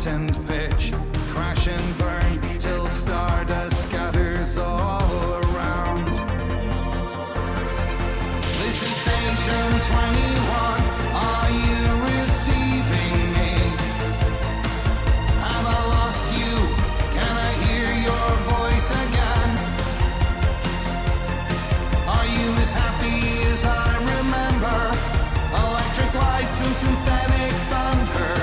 and pitch, crash and burn till stardust scatters all around. This is Station 21. Are you receiving me? Have I lost you? Can I hear your voice again? Are you as happy as I remember? Electric lights and synthetic thunder.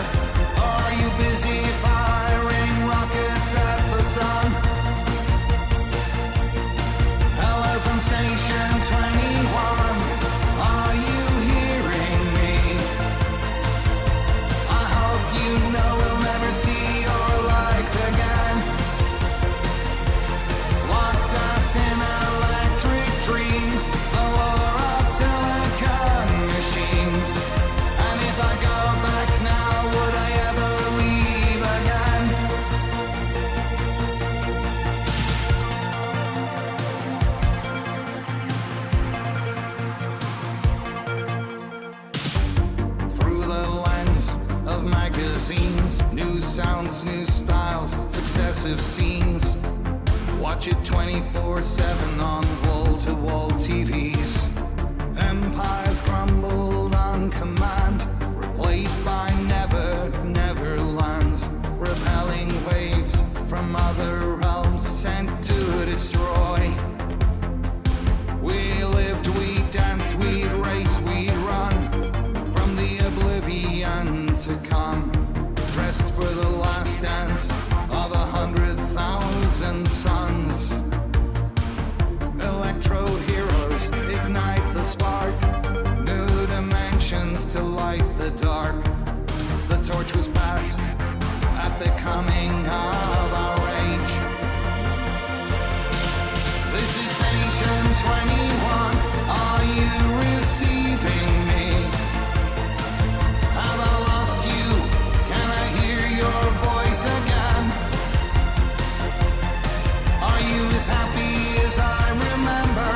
Are you busy firing rockets at the sun? Hello from Station 21. Are you hearing me? I hope you know we'll never see your legs again. Locked us in electric dreams, the lure of silicon machines. And if I go back now, would I ever leave again? Through the lens of magazines, new sounds, new styles, successive scenes. Watch it 24/7 on wall-to-wall TVs. Empires crumbled on command, replaced by never lands. Repelling waves from other realms sent to destroy. We lived, we danced, we'd race, we'd run from the oblivion to come. Dressed for the last dance of 100,000 suns. Electro heroes ignite the spark, new dimensions to light the dark. The torch was passed at the coming of our age. This is Station 21. Are you receiving me? Have I lost you? Can I hear your voice again? Are you as happy as I remember?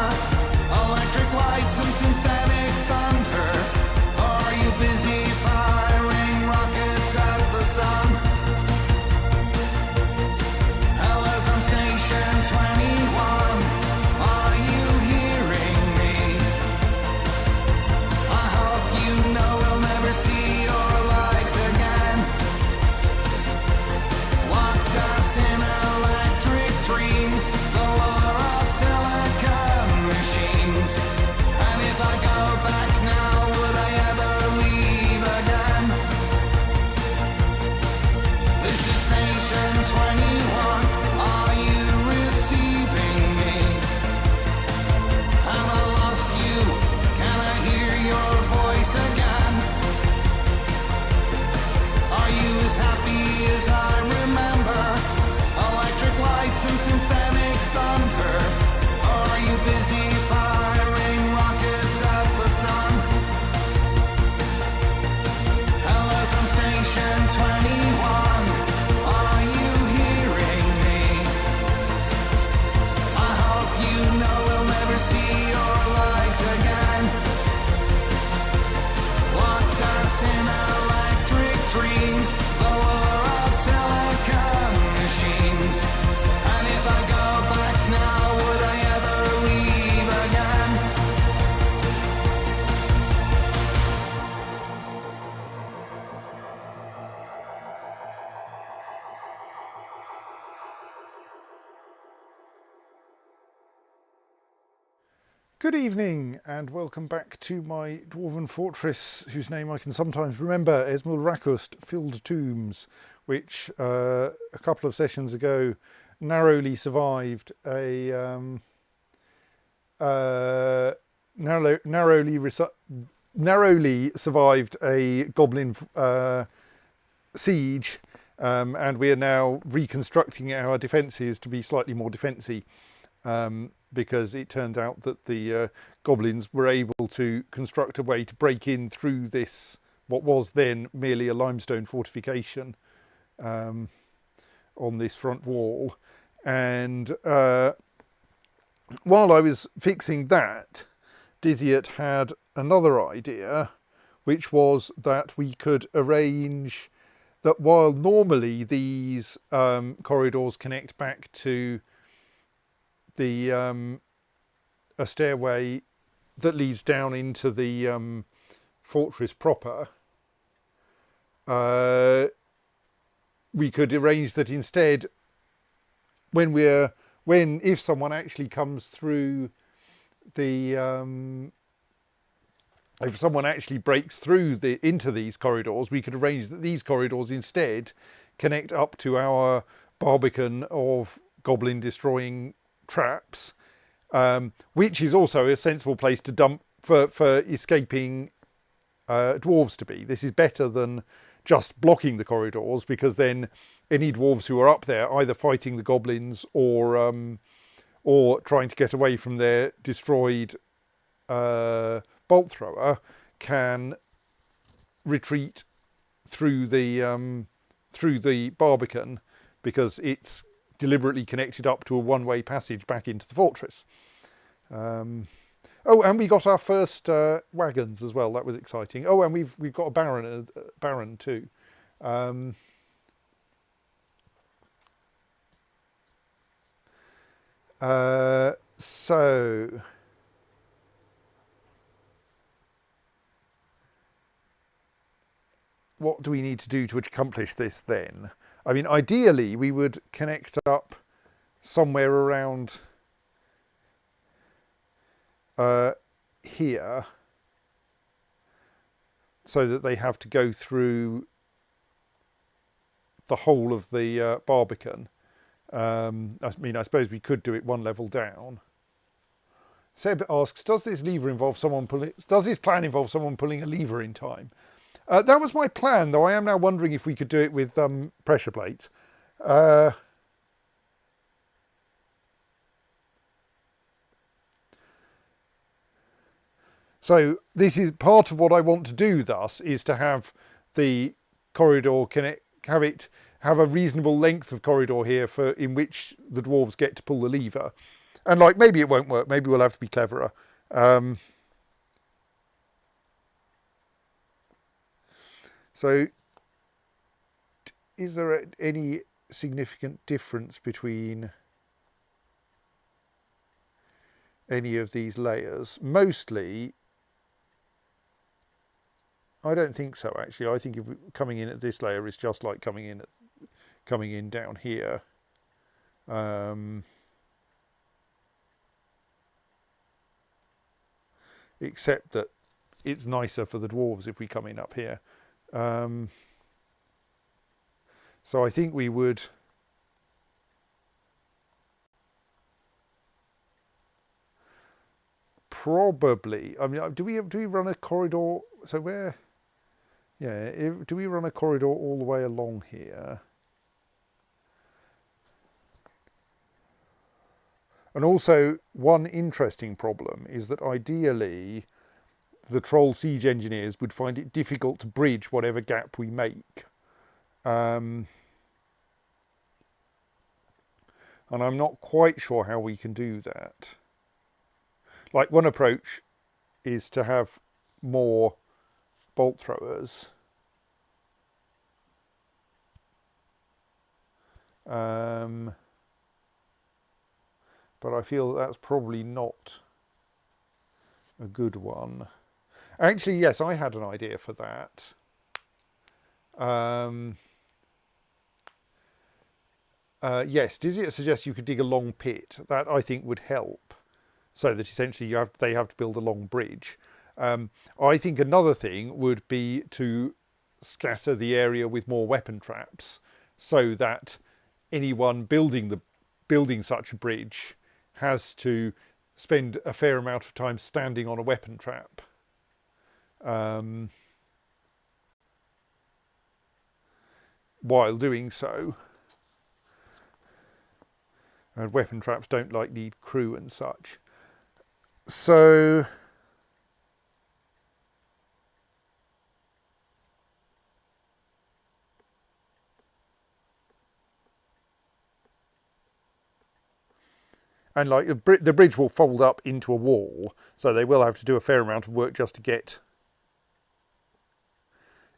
Electric lights and synthetic thunder. Are you busy firing rockets at the sun? Hello from Station 21. Are you hearing me? I hope you know we'll never see your legs again. Locked us in electric dreams, the lure of silicon machines. And if I go back now, would I ever leave again? This is Station 21. Are you receiving me? Have I lost you? Can I hear your voice again? Are you as happy as I remember? Electric lights and synthetic thunder. Are you busy firing rockets at the sun? Hello from Station 21. Are you hearing me? I hope you know we'll never see your legs again. Locked us in electric dreams, the lure of silicon machines. And if I go back now, would I ever leave again? Good evening and welcome back to my dwarven fortress, whose name I can sometimes remember, Esmulrakust, Filled Tombs, which a couple of sessions ago narrowly survived a narrowly survived a goblin siege, and we are now reconstructing our defences to be slightly more defensy. Because it turned out that the goblins were able to construct a way to break in through this, what was then merely a limestone fortification on this front wall. And while I was fixing that, Dizzyat had another idea, which was that we could arrange that while normally these corridors connect back to the a stairway that leads down into the fortress proper, we could arrange that instead, if someone actually comes through the if someone actually breaks through into these corridors, we could arrange that these corridors instead connect up to our barbican of goblin destroying traps, which is also a sensible place to dump for escaping dwarves to be. This is better than just blocking the corridors, because then any dwarves who are up there either fighting the goblins or trying to get away from their destroyed bolt thrower can retreat through the barbican, because it's deliberately connected up to a one-way passage back into the fortress. Oh, and we got our first wagons as well. That was exciting. Oh, and we've got a baron too. So what do we need to do to accomplish this then? I mean, ideally we would connect up somewhere around here, so that they have to go through the whole of the barbican. I mean, I suppose we could do it one level down. Seb asks, does this plan involve someone pulling a lever in time? That was my plan, though I am now wondering if we could do it with pressure plates. So this is part of what I want to do, thus, is to have the corridor have a reasonable length of corridor here in which the dwarves get to pull the lever. And like, maybe it won't work, maybe we'll have to be cleverer. So is there any significant difference between any of these layers? Mostly, I don't think so, actually. I think if coming in at this layer is just like coming in down here. Except that it's nicer for the dwarves if we come in up here. So I think we would probably, I mean, do we run a corridor? So where? Yeah, do we run a corridor all the way along here? And also, one interesting problem is that ideally the troll siege engineers would find it difficult to bridge whatever gap we make. And I'm not quite sure how we can do that. Like, one approach is to have more bolt throwers. But I feel that's probably not a good one. Actually, yes, I had an idea for that. Yes, Dizzy suggests you could dig a long pit. That, I think, would help, so that essentially they have to build a long bridge. I think another thing would be to scatter the area with more weapon traps, so that anyone building such a bridge has to spend a fair amount of time standing on a weapon trap. While doing so. And weapon traps don't need crew and such. So and the bridge will fold up into a wall, so they will have to do a fair amount of work just to get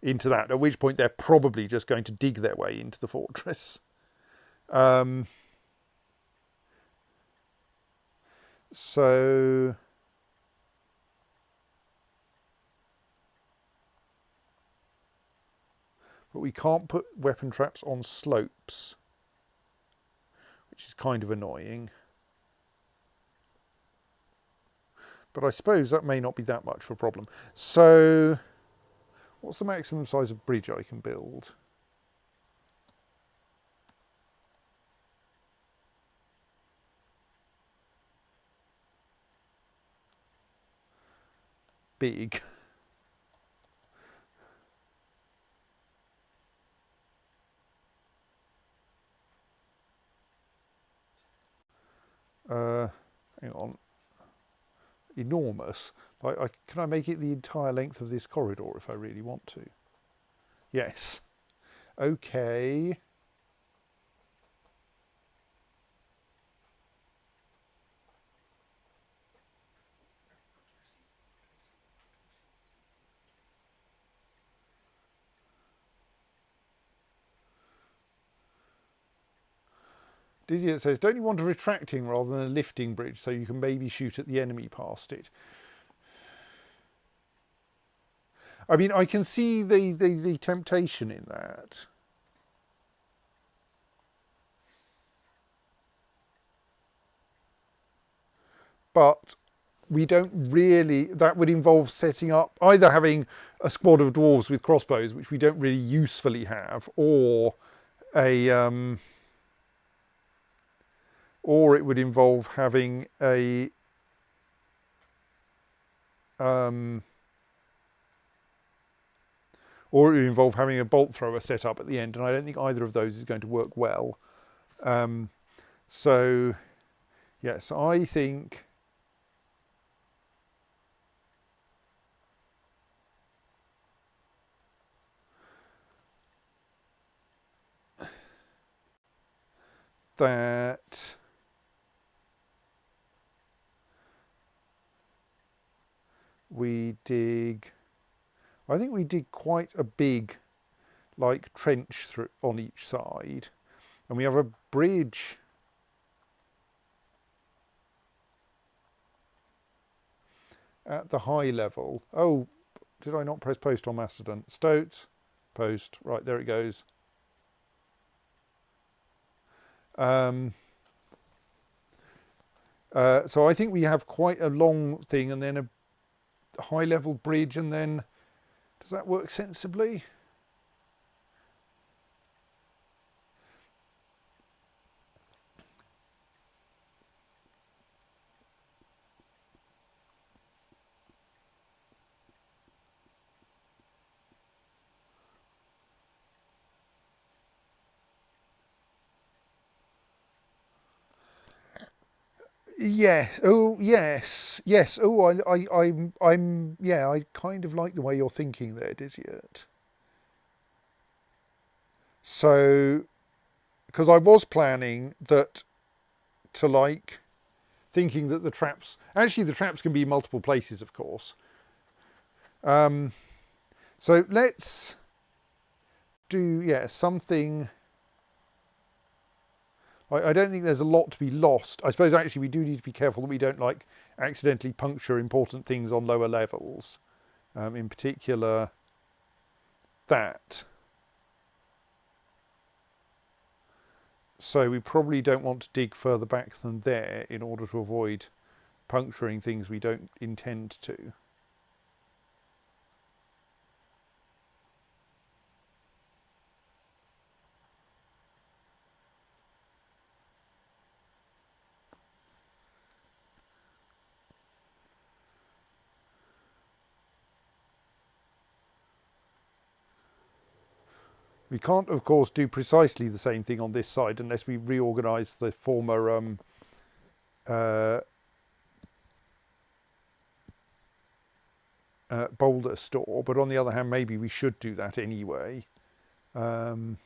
into that, at which point they're probably just going to dig their way into the fortress. So but we can't put weapon traps on slopes, which is kind of annoying. But I suppose that may not be that much of a problem. So what's the maximum size of bridge I can build? Big. Hang on. Enormous. Like, can I make it the entire length of this corridor if I really want to? Yes. Okay. Dizzy says, don't you want a retracting rather than a lifting bridge so you can maybe shoot at the enemy past it? I mean, I can see the temptation in that. But we don't really, that would involve setting up, either having a squad of dwarves with crossbows, which we don't really usefully have, or or it would involve having a or it would involve having a bolt thrower set up at the end, and I don't think either of those is going to work well. So yes, I think that we dig, I think we dig quite a big like trench through on each side, and we have a bridge at the high level. Oh, did I not press post on Mastodon? Stoats, post, right, there it goes. So I think we have quite a long thing and then a high level bridge, and then does that work sensibly? Yes. Oh, yes. Yes. Oh, I'm. Yeah, I kind of like the way you're thinking there, Dizzyet. So, because I was planning that to like thinking that the traps. Actually, the traps can be in multiple places, of course. So let's do something. I don't think there's a lot to be lost. I suppose actually we do need to be careful that we don't like accidentally puncture important things on lower levels. In particular, that. So we probably don't want to dig further back than there in order to avoid puncturing things we don't intend to. We can't, of course, do precisely the same thing on this side unless we reorganise the former boulder store. But on the other hand, maybe we should do that anyway. Indeed,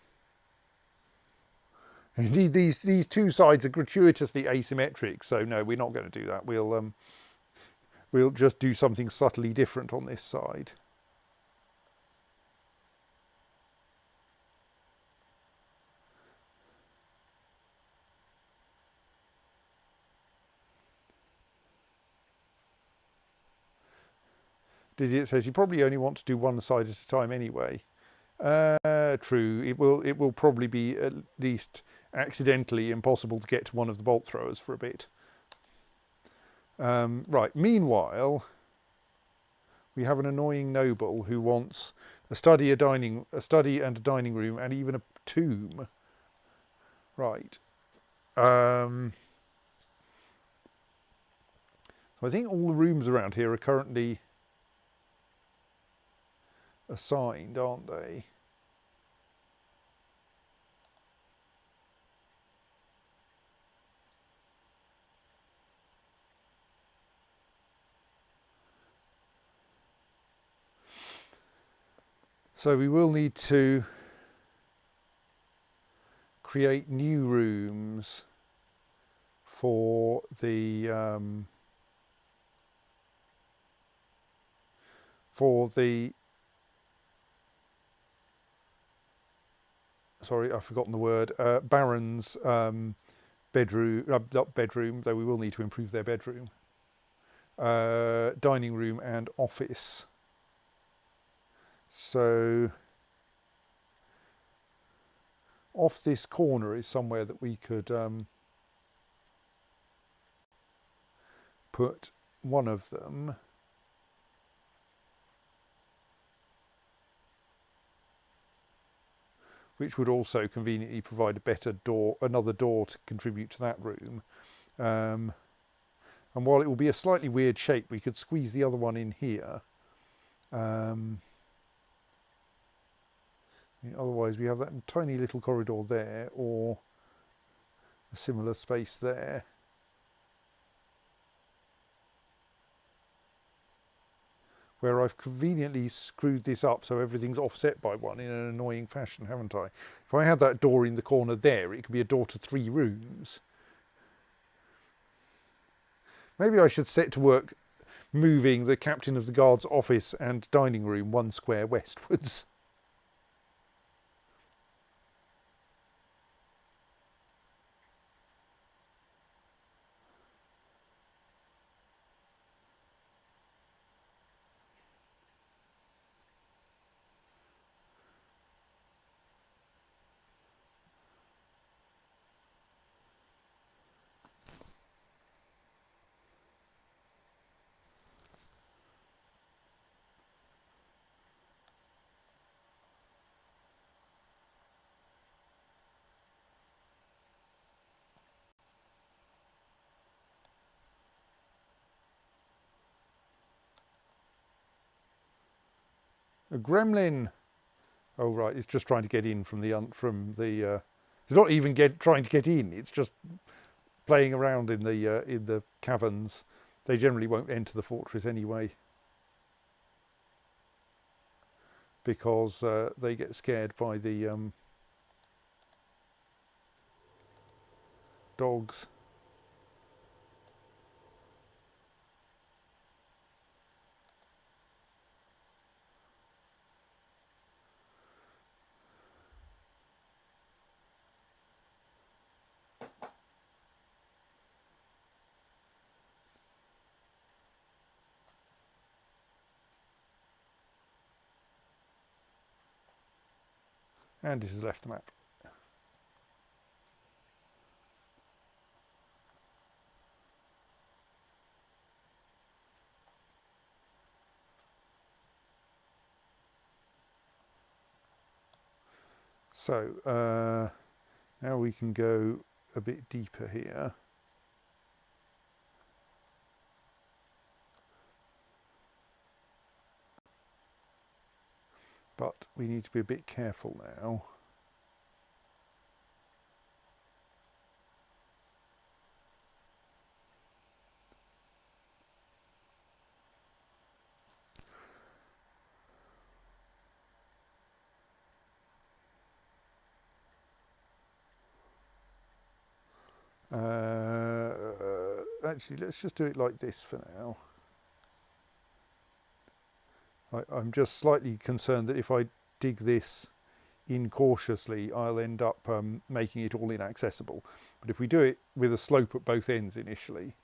these two sides are gratuitously asymmetric, so no, we're not going to do that. We'll just do something subtly different on this side. Dizzy, it says you probably only want to do one side at a time anyway. True. It will probably be at least accidentally impossible to get to one of the bolt throwers for a bit. Right. Meanwhile, we have an annoying noble who wants a study and a dining room, and even a tomb. Right. So I think all the rooms around here are currently assigned, aren't they? So we will need to create new rooms for the sorry, I've forgotten the word, Baron's bedroom, not bedroom, though we will need to improve their bedroom, dining room and office. So off this corner is somewhere that we could put one of them. Which would also conveniently provide a better door, another door to contribute to that room. And while it will be a slightly weird shape, we could squeeze the other one in here. Otherwise, we have that tiny little corridor there, or a similar space there. Where I've conveniently screwed this up so everything's offset by one in an annoying fashion, haven't I? If I had that door in the corner there, it could be a door to 3 rooms. Maybe I should set to work moving the captain of the guard's office and dining room 1 square westwards. A gremlin. Oh right, it's just trying to get in from the it's not even trying to get in. It's just playing around in the caverns. They generally won't enter the fortress anyway because they get scared by the dogs. And this has left the map. So now we can go a bit deeper here. But we need to be a bit careful now. Actually, let's just do it like this for now. I'm just slightly concerned that if I dig this incautiously, I'll end up making it all inaccessible. But if we do it with a slope at both ends initially,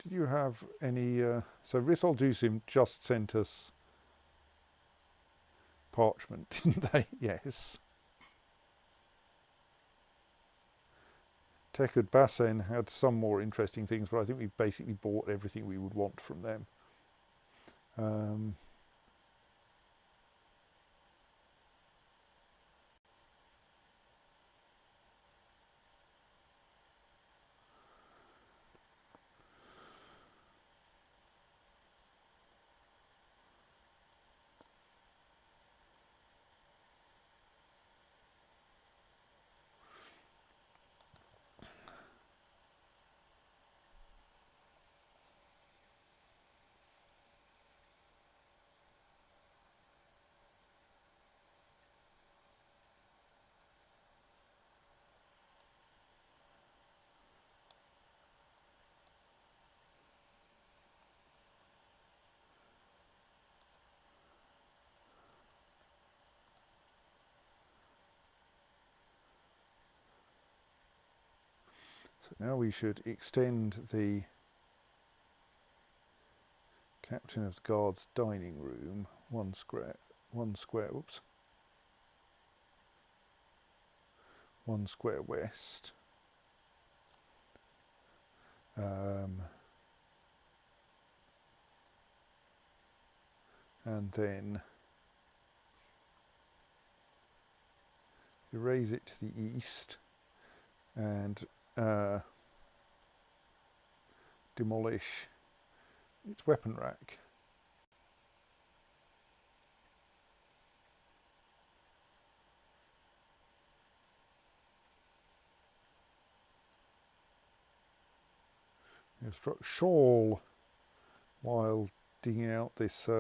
did you have any... so Rissol Dusim just sent us parchment, didn't they? Yes. Tekud Basen had some more interesting things, but I think we basically bought everything we would want from them. So now we should extend the Captain of the Guard's dining room one square, whoops, 1 square west. And then erase it to the east and demolish its weapon rack. We have struck shawl while digging out this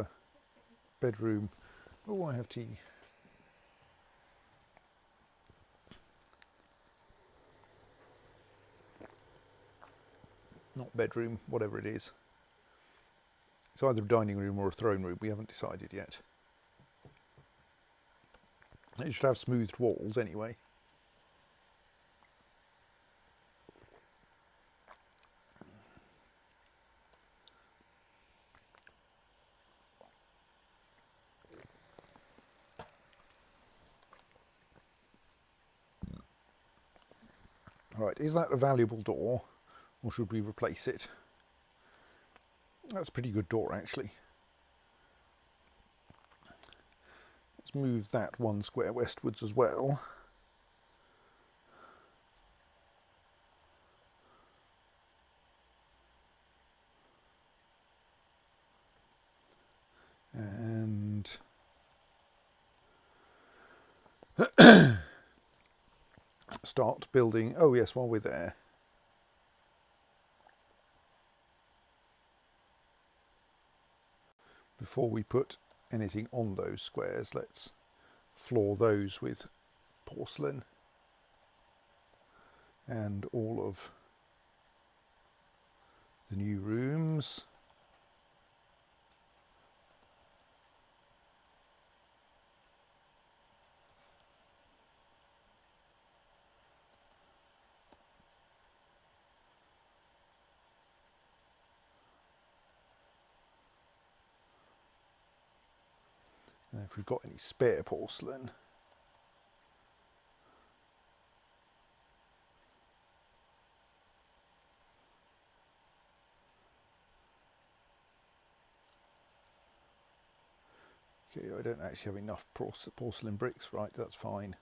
bedroom. Oh, I have tea. Not bedroom, whatever it is. It's either a dining room or a throne room, we haven't decided yet. It should have smoothed walls anyway. Right, is that a valuable door, or should we replace it? That's a pretty good door, actually. Let's move that 1 square westwards as well. And start building. Oh yes, while we're there, before we put anything on those squares, let's floor those with porcelain and all of the new rooms. And if we've got any spare porcelain, okay, I don't actually have enough porcelain bricks, right, that's fine.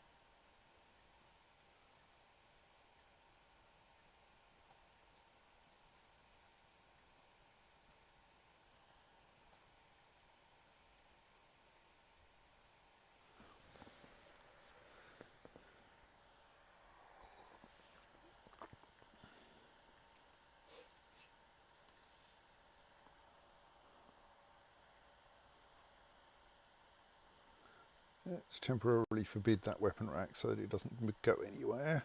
Let's temporarily forbid that weapon rack so that it doesn't go anywhere.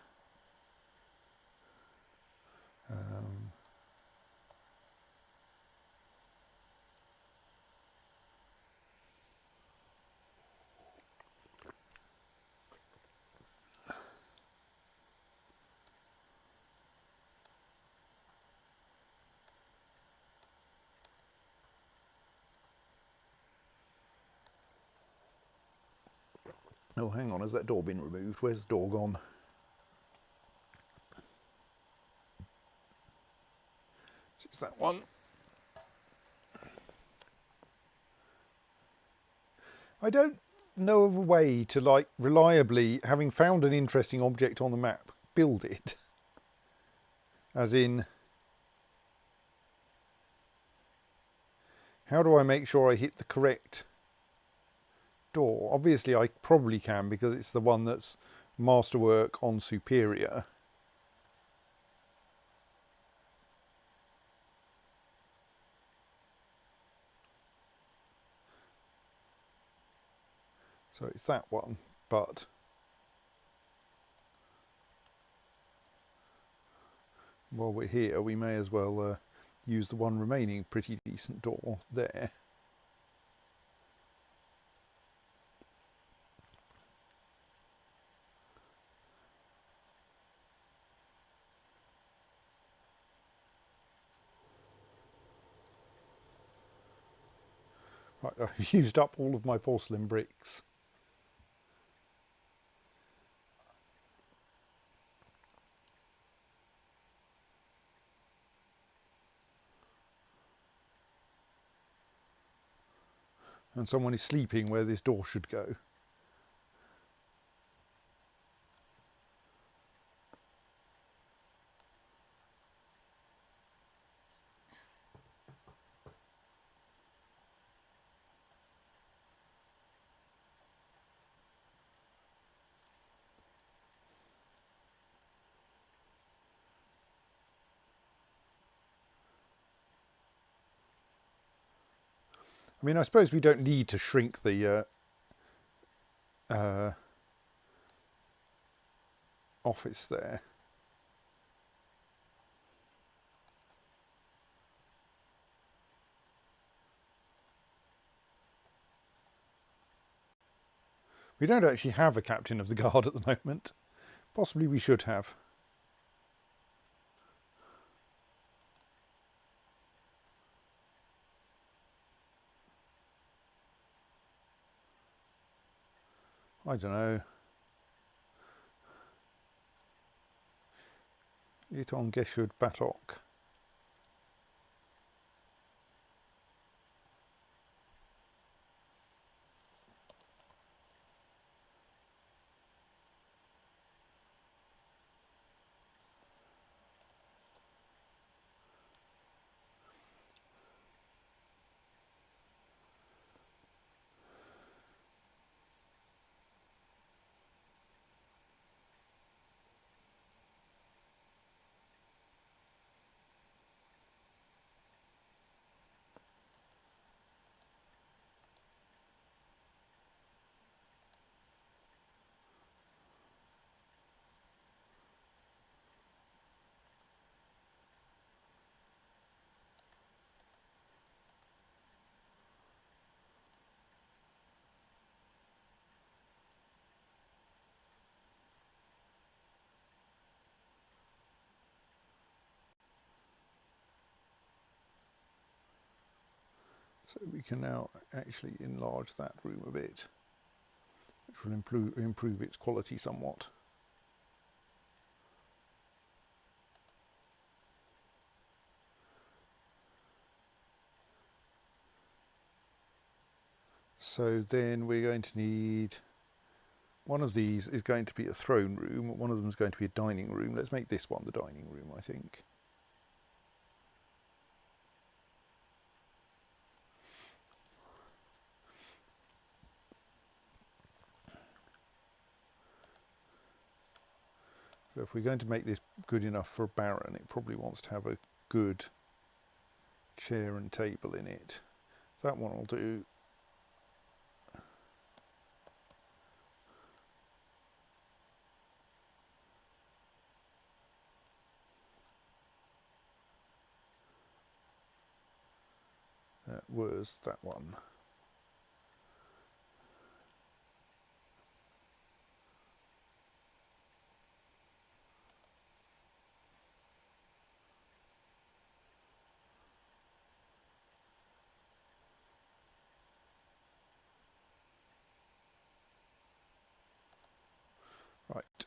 Oh, hang on, has that door been removed? Where's the door gone? It's that one. I don't know of a way to, like, reliably, having found an interesting object on the map, build it. As in, how do I make sure I hit the correct door? Obviously I probably can, because it's the one that's masterwork on superior. So it's that one, but while we're here we may as well use the one remaining pretty decent door there. Right, I've used up all of my porcelain bricks. And someone is sleeping where this door should go. I mean, I suppose we don't need to shrink the office there. We don't actually have a captain of the guard at the moment. Possibly we should have. I don't know. Iton Geshud Batok. So we can now actually enlarge that room a bit, which will improve its quality somewhat. So then we're going to need, one of these is going to be a throne room, one of them is going to be a dining room. Let's make this one the dining room, I think. So if we're going to make this good enough for a baron, it probably wants to have a good chair and table in it. That one will do. That was that one.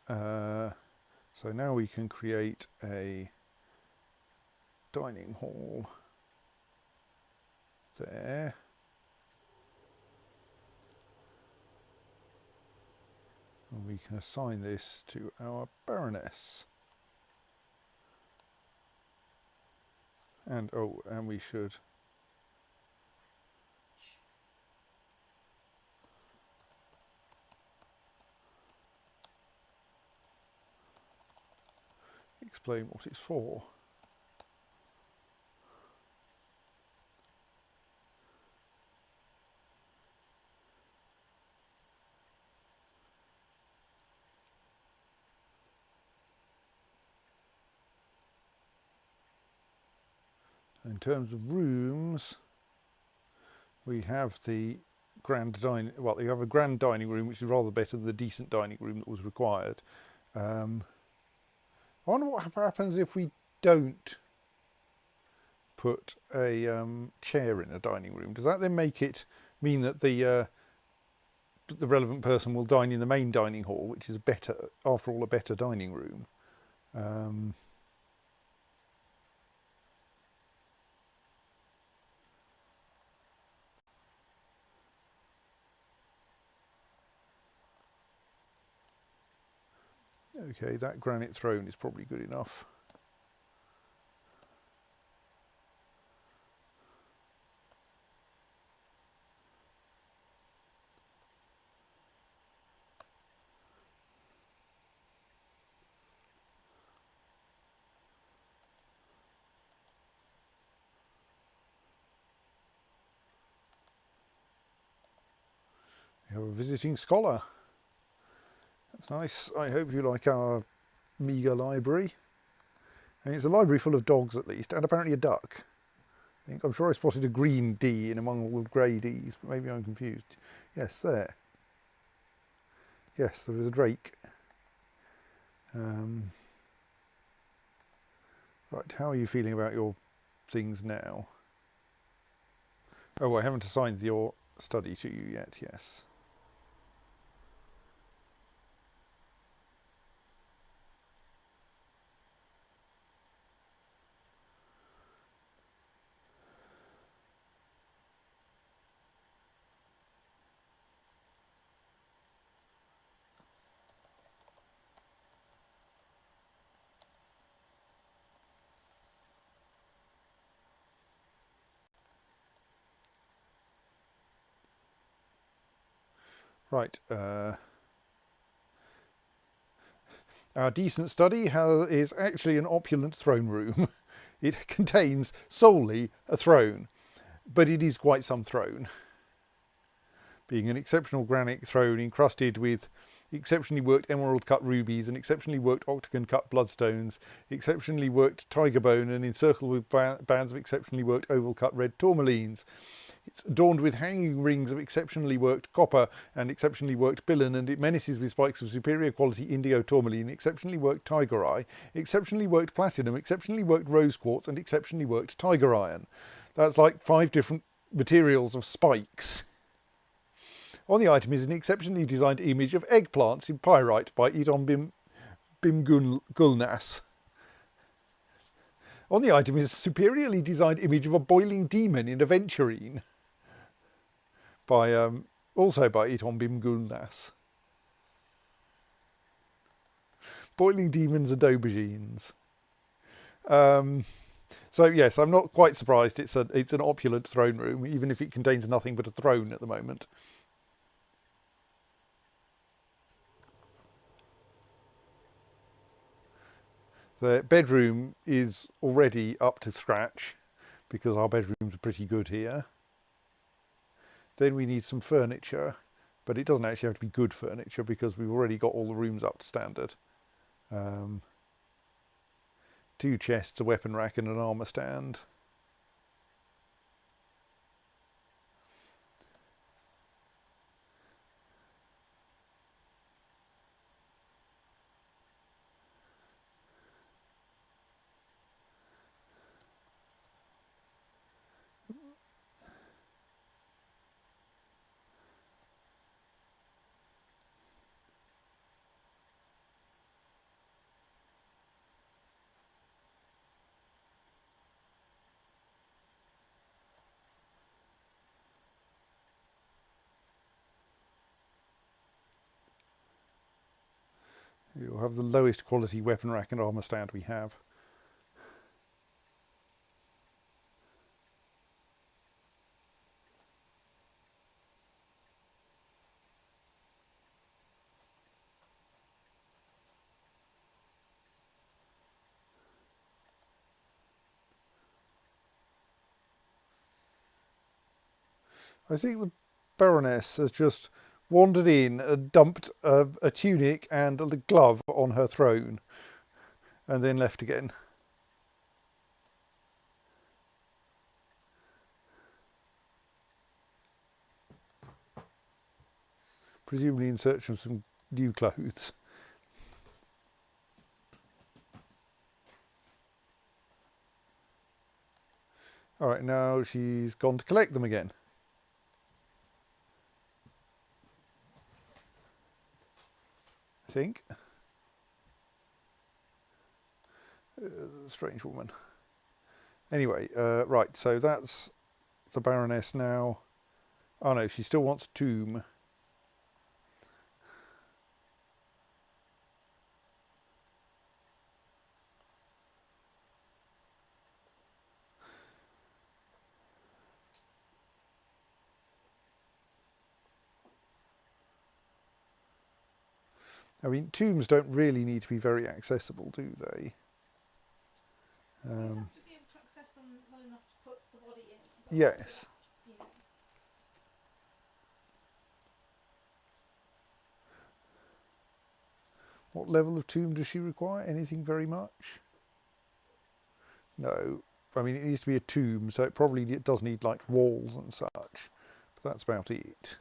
So now we can create a dining hall there. And we can assign this to our Baroness. And and we should explain what it's for. In terms of rooms, we have the you have a grand dining room, which is rather better than the decent dining room that was required. I wonder what happens if we don't put a chair in a dining room. Does that then mean that the relevant person will dine in the main dining hall, which is after all, a better dining room? Okay, that granite throne is probably good enough. We have a visiting scholar. That's nice. I hope you like our meagre library. And it's a library full of dogs at least, and apparently a duck. I'm sure I spotted a green D in among all the grey Ds, but maybe I'm confused. Yes, there. Yes, there was a drake. Right, how are you feeling about your things now? Oh, I haven't assigned your study to you yet, yes. Right, our decent study is actually an opulent throne room. It contains solely a throne, but it is quite some throne. Being an exceptional granite throne encrusted with exceptionally worked emerald cut rubies and exceptionally worked octagon cut bloodstones, exceptionally worked tiger bone, and encircled with bands of exceptionally worked oval cut red tourmalines. It's adorned with hanging rings of exceptionally worked copper and exceptionally worked billion, and it menaces with spikes of superior quality indigo tourmaline, exceptionally worked tiger eye, exceptionally worked platinum, exceptionally worked rose quartz, and exceptionally worked tiger iron. That's like 5 different materials of spikes. On the item is an exceptionally designed image of eggplants in pyrite by Idon Bimgulnas. On the item is a superiorly designed image of a boiling demon in aventurine also by Idon Bimgulnas. Boiling demons and aubergines. So yes, I'm not quite surprised. It's an opulent throne room, even if it contains nothing but a throne at the moment. The bedroom is already up to scratch because our bedrooms are pretty good here. Then we need some furniture, but it doesn't actually have to be good furniture because we've already got all the rooms up to standard. 2 chests, a weapon rack and an armour stand. You'll have the lowest quality weapon rack and armour stand we have. I think the Baroness has just wandered in and dumped a tunic and a glove on her throne and then left again. Presumably in search of some new clothes. Alright, now she's gone to collect them again. I think. Strange woman. Anyway, right, so that's the Baroness now. Oh no, she still wants tomb. I mean, tombs don't really need to be very accessible, do they? You have to be able to access them well enough to put the body in. But Yes. you know. What level of tomb does she require? Anything very much? No. I mean, it needs to be a tomb, so it does need like walls and such. But that's about it.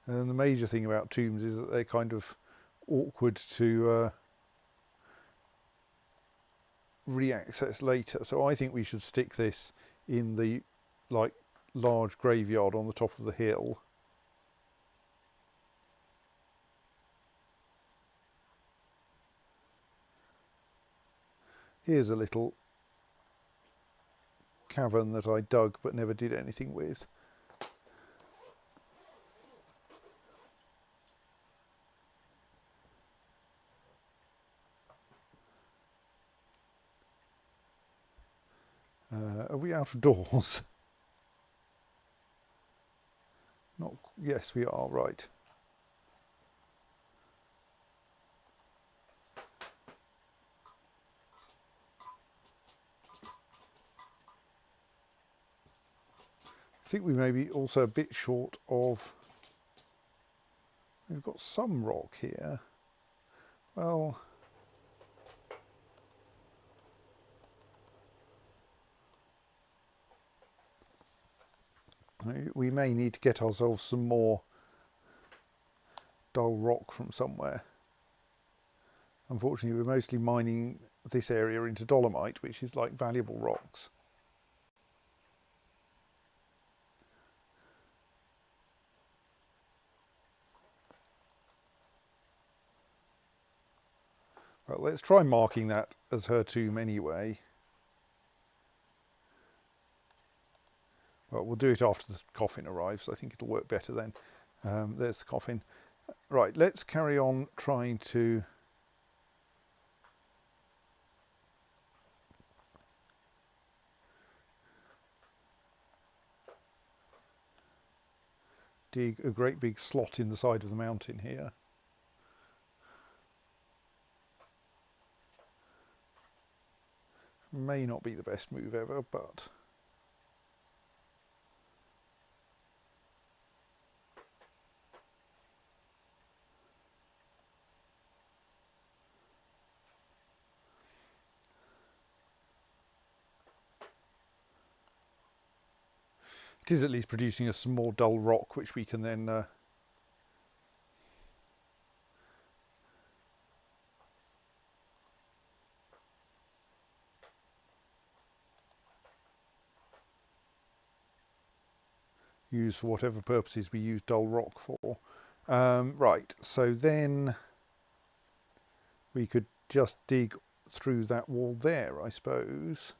And the major thing about tombs is that they're kind of awkward to re-access later. So I think we should stick this in the like large graveyard on the top of the hill. Here's a little cavern that I dug but never did anything with. Are we out of doors? Not. Yes, we are. Right. I think we may be also a bit short of. We've got some rock here. Well. We may need to get ourselves some more dull rock from somewhere. Unfortunately, we're mostly mining this area into dolomite, which is like valuable rocks. Well, let's try marking that as her tomb anyway. Well, we'll do it after the coffin arrives. I think it'll work better then. There's the coffin. Right, let's carry on trying to dig a great big slot in the side of the mountain here. May not be the best move ever, but it is at least producing us some more dull rock, which we can then use for whatever purposes we use dull rock for. Right, so then we could just dig through that wall there, I suppose.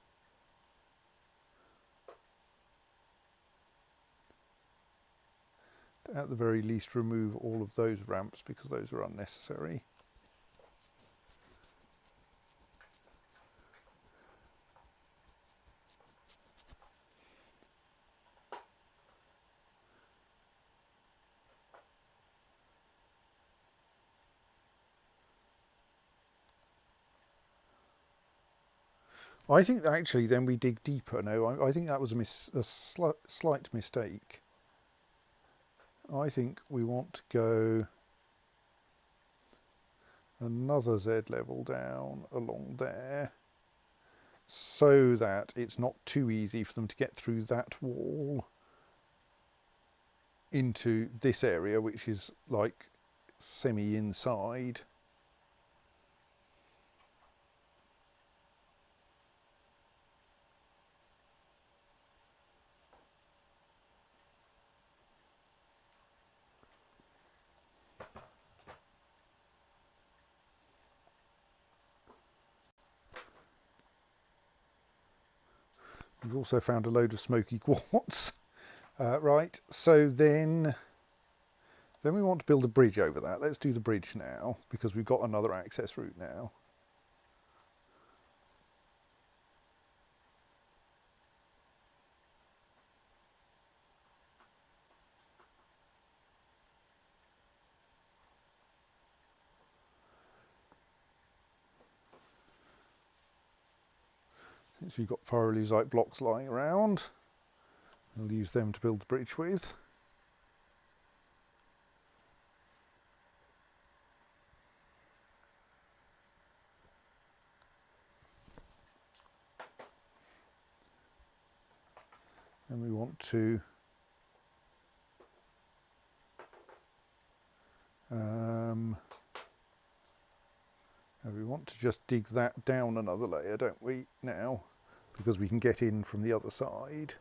At the very least, remove all of those ramps because those are unnecessary. I think that actually then we dig deeper. No, I think that was a slight mistake. I think we want to go another Z level down along there so that it's not too easy for them to get through that wall into this area, which is like semi-inside. We've also found a load of smoky quartz. Right, so then we want to build a bridge over that. Let's do the bridge now because we've got another access route now. Since we've got pyrrolizite blocks lying around, we'll use them to build the bridge with. And we want to just dig that down another layer, don't we, now? Because we can get in from the other side.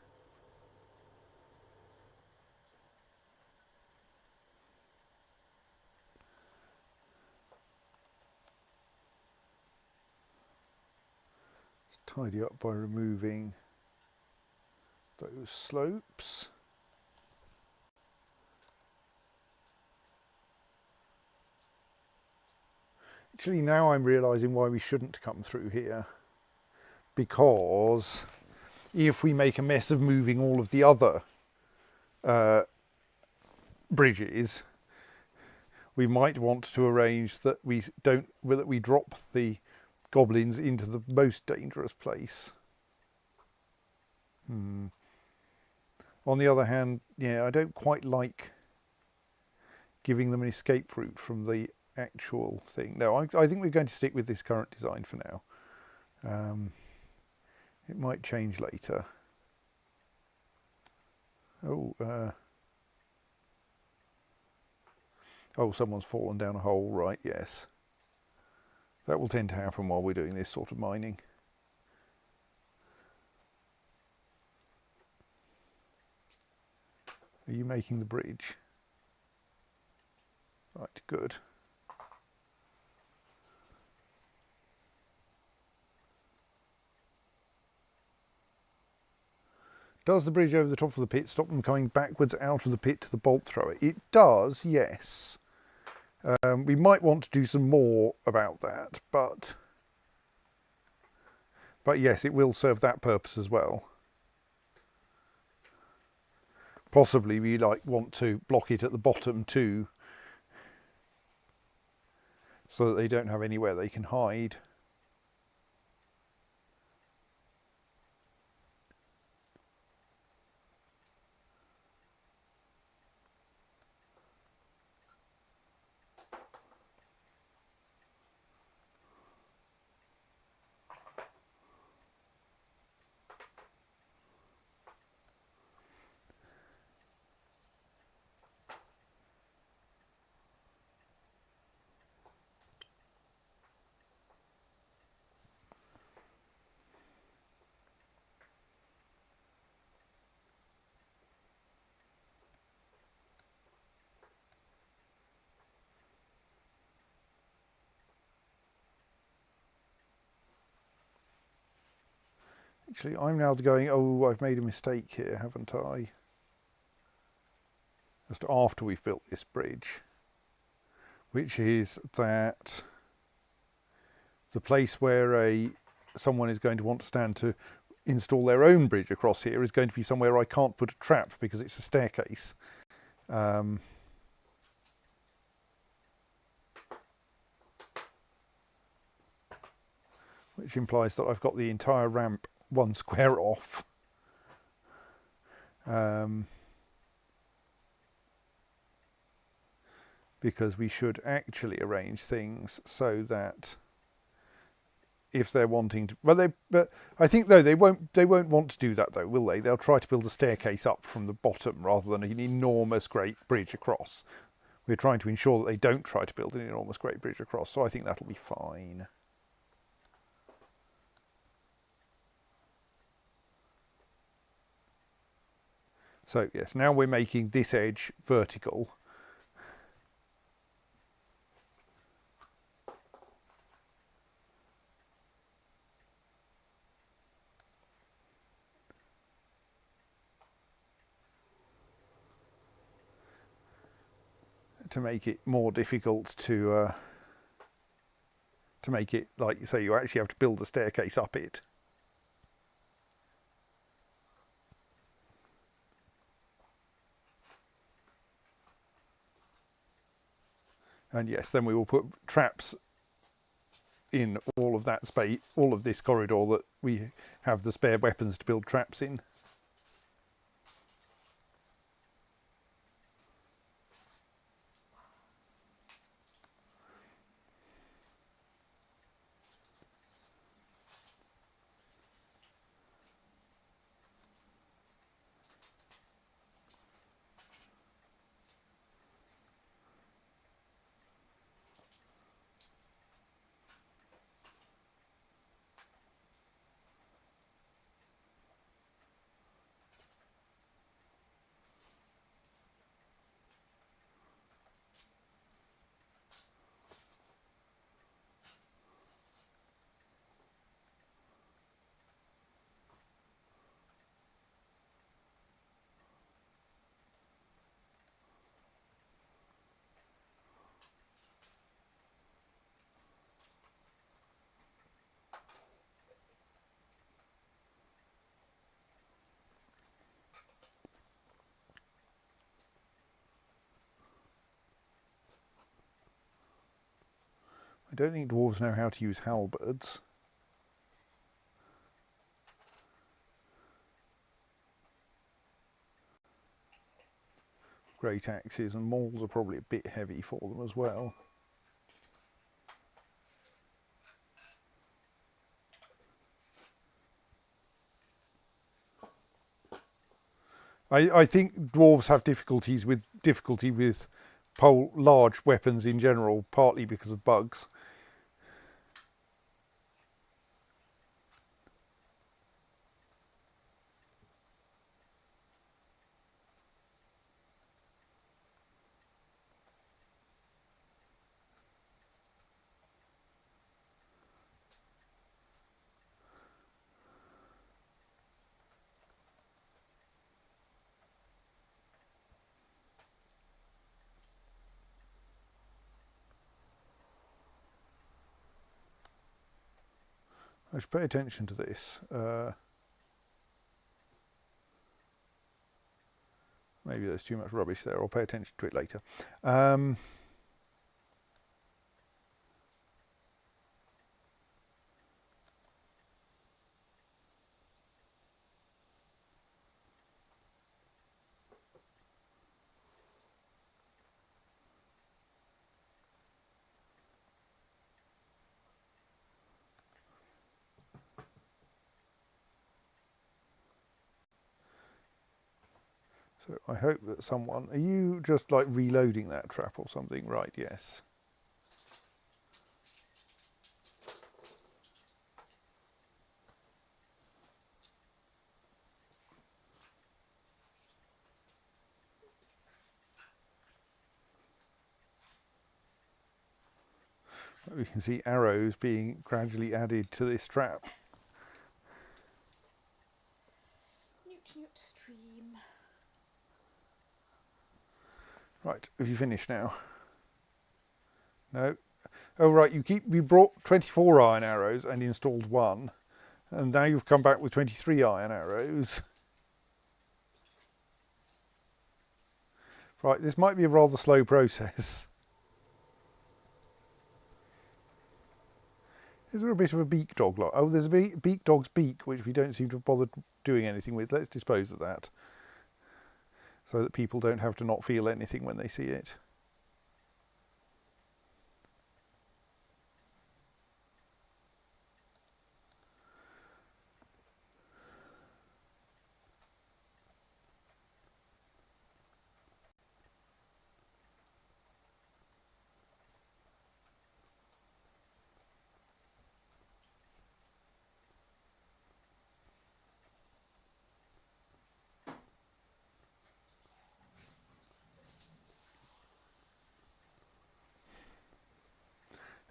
Let's tidy up by removing those slopes. Actually, now I'm realising why we shouldn't come through here. Because if we make a mess of moving all of the other bridges, we might want to arrange that we drop the goblins into the most dangerous place. On the other hand, yeah, I don't quite like giving them an escape route from the actual thing. No, I think we're going to stick with this current design for now. It might change later. Oh, someone's fallen down a hole, right, yes. That will tend to happen while we're doing this sort of mining. Are you making the bridge? Right, good. Does the bridge over the top of the pit stop them coming backwards out of the pit to the bolt thrower? It does, yes. We might want to do some more about that, but yes, it will serve that purpose as well. Possibly we want to block it at the bottom too, so that they don't have anywhere they can hide. Actually, I'm now going, oh, I've made a mistake here, haven't I? just after we've built this bridge, which is that the place where someone is going to want to stand to install their own bridge across here is going to be somewhere I can't put a trap because it's a staircase. Which implies that I've got the entire ramp 1 square off. Because we should actually arrange things so that if they're wanting to, but I think though they won't want to do that though, will they? They'll try to build a staircase up from the bottom rather than an enormous great bridge across. We're trying to ensure that they don't try to build an enormous great bridge across, so I think that'll be fine. So yes, now we're making this edge vertical. To make it more difficult to make it like, so you actually have to build a staircase up it. And yes, then we will put traps in all of that space, all of this corridor that we have the spare weapons to build traps in. I don't think dwarves know how to use halberds. Great axes and mauls are probably a bit heavy for them as well. I think dwarves have difficulty with large weapons in general, partly because of bugs. I should pay attention to this. Maybe there's too much rubbish there. I'll pay attention to it later. So I hope that someone, are you just like reloading that trap or something? Right, yes. We can see arrows being gradually added to this trap. Newt stream. Right, have you finished now? No. Oh right, you brought 24 iron arrows and installed one, and now you've come back with 23 iron arrows. Right, this might be a rather slow process. Is there a bit of a beak dog lot? Oh, there's a beak dog's beak, which we don't seem to have bothered doing anything with. Let's dispose of that, so that people don't have to not feel anything when they see it.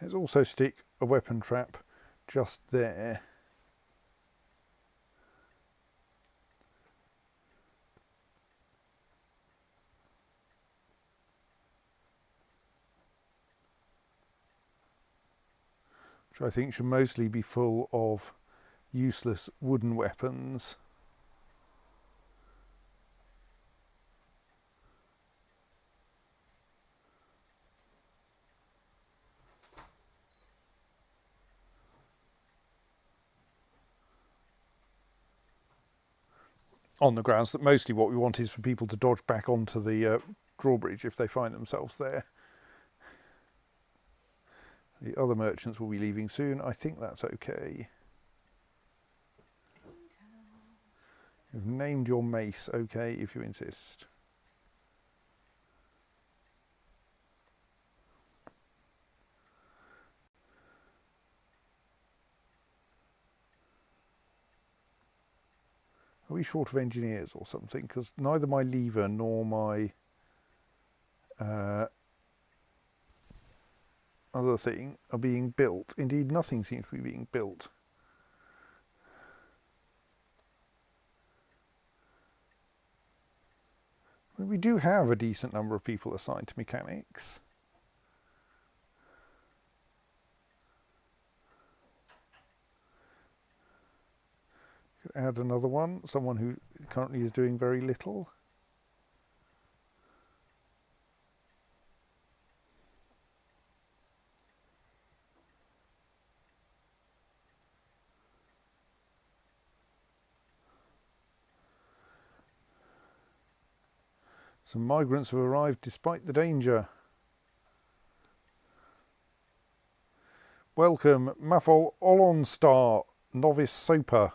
Let's also stick a weapon trap just there. Which I think should mostly be full of useless wooden weapons. On the grounds that mostly what we want is for people to dodge back onto the drawbridge if they find themselves there. The other merchants will be leaving soon. I think that's okay. You've named your mace, okay, if you insist. Are we short of engineers or something? Because neither my lever nor my other thing are being built. Indeed, nothing seems to be being built. We do have a decent number of people assigned to mechanics. Could add another one, someone who currently is doing very little. Some migrants have arrived despite the danger. Welcome, Mafol Olonstar, Novice Soper.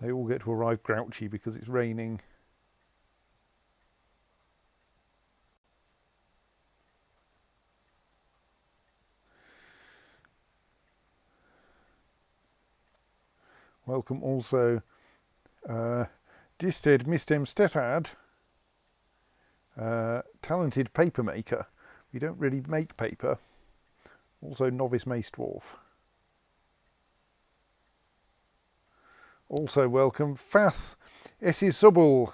They all get to arrive grouchy because it's raining. Welcome also Disted Mistem Stetad, talented paper maker. We don't really make paper. Also Novice Mace Dwarf. Also welcome Fath Esisubul,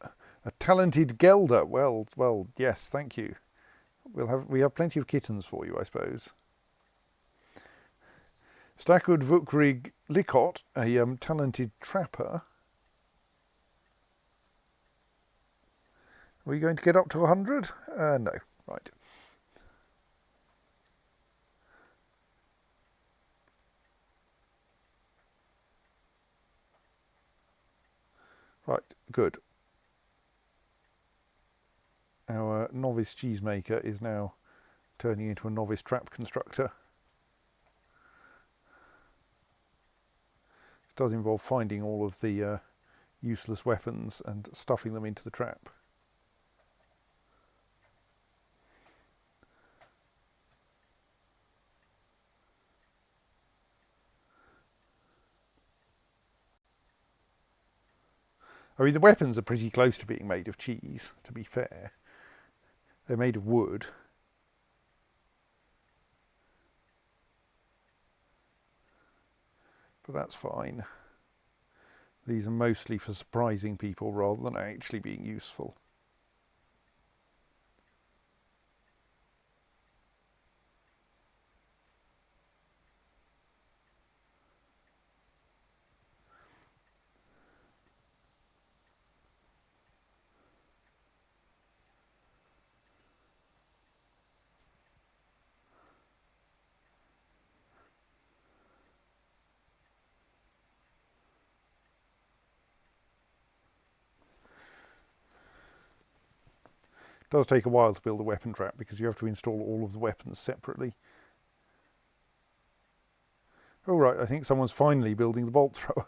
a talented gelder. Well, yes, thank you. We have plenty of kittens for you, I suppose. Stakud Vukrig Likot, a talented trapper. Are we going to get up to 100? No, right. Right, good. Our novice cheesemaker is now turning into a novice trap constructor. This does involve finding all of the useless weapons and stuffing them into the trap. I mean, the weapons are pretty close to being made of cheese, to be fair. They're made of wood. but that's fine. These are mostly for surprising people rather than actually being useful. It does take a while to build a weapon trap because you have to install all of the weapons separately. Oh right, I think someone's finally building the bolt thrower.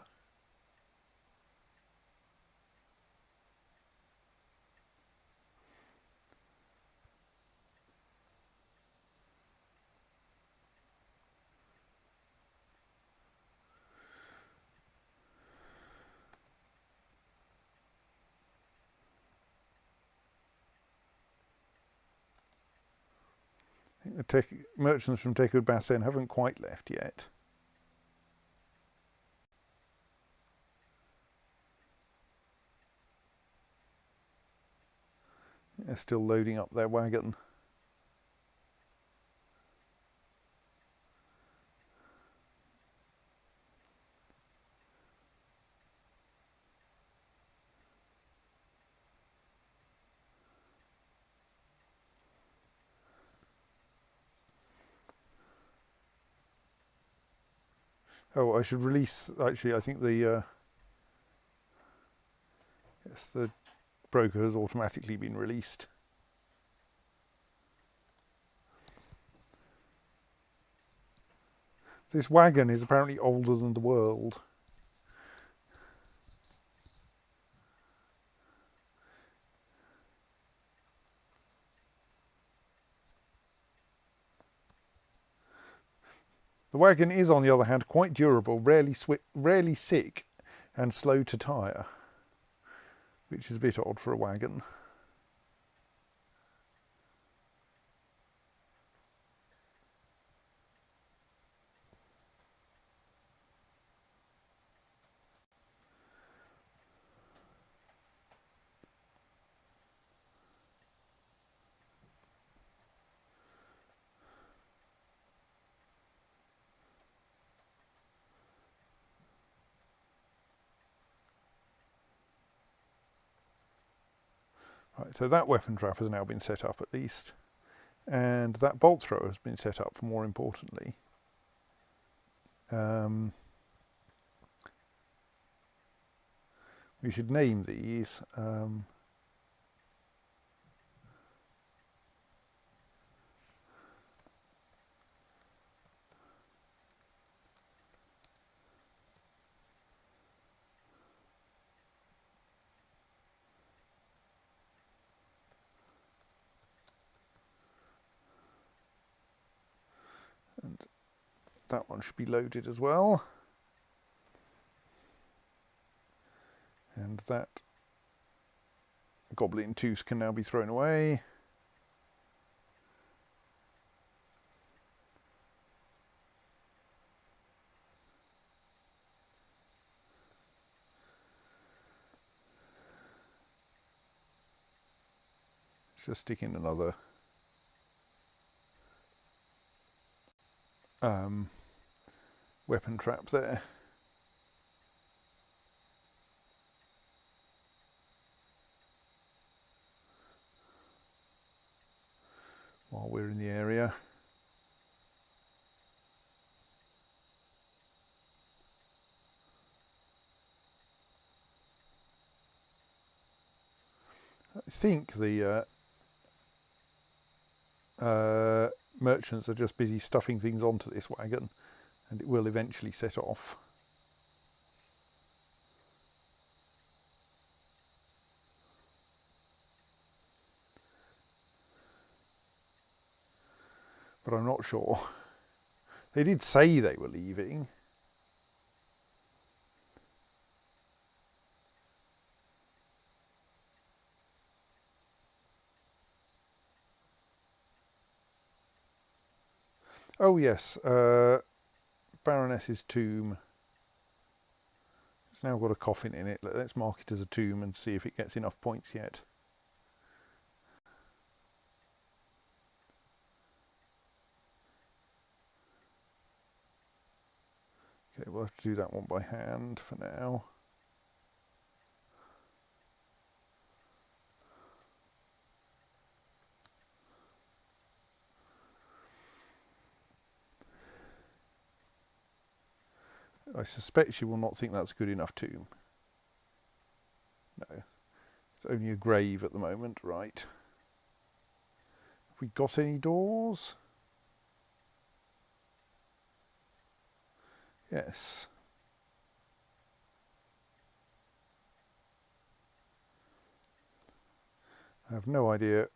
I think the merchants from Tekud Bassin haven't quite left yet. They're still loading up their wagon. Oh, I should release, actually I think the yes, the broker has automatically been released. This wagon is apparently older than the world. The wagon is, on the other hand, quite durable, rarely sick, and slow to tire, which is a bit odd for a wagon. Right, so that weapon trap has now been set up at least, and that bolt thrower has been set up, more importantly. We should name these. And that one should be loaded as well. And that goblin tooth can now be thrown away. Just stick in another weapon trap there. While we're in the area. I think the merchants are just busy stuffing things onto this wagon, and it will eventually set off. But I'm not sure. They did say they were leaving. Oh yes, Baroness's tomb. It's now got a coffin in it. Let's mark it as a tomb and see if it gets enough points yet. Okay, we'll have to do that one by hand for now. I suspect she will not think that's a good enough tomb. No, it's only a grave at the moment, right. Have we got any doors? Yes. I have no idea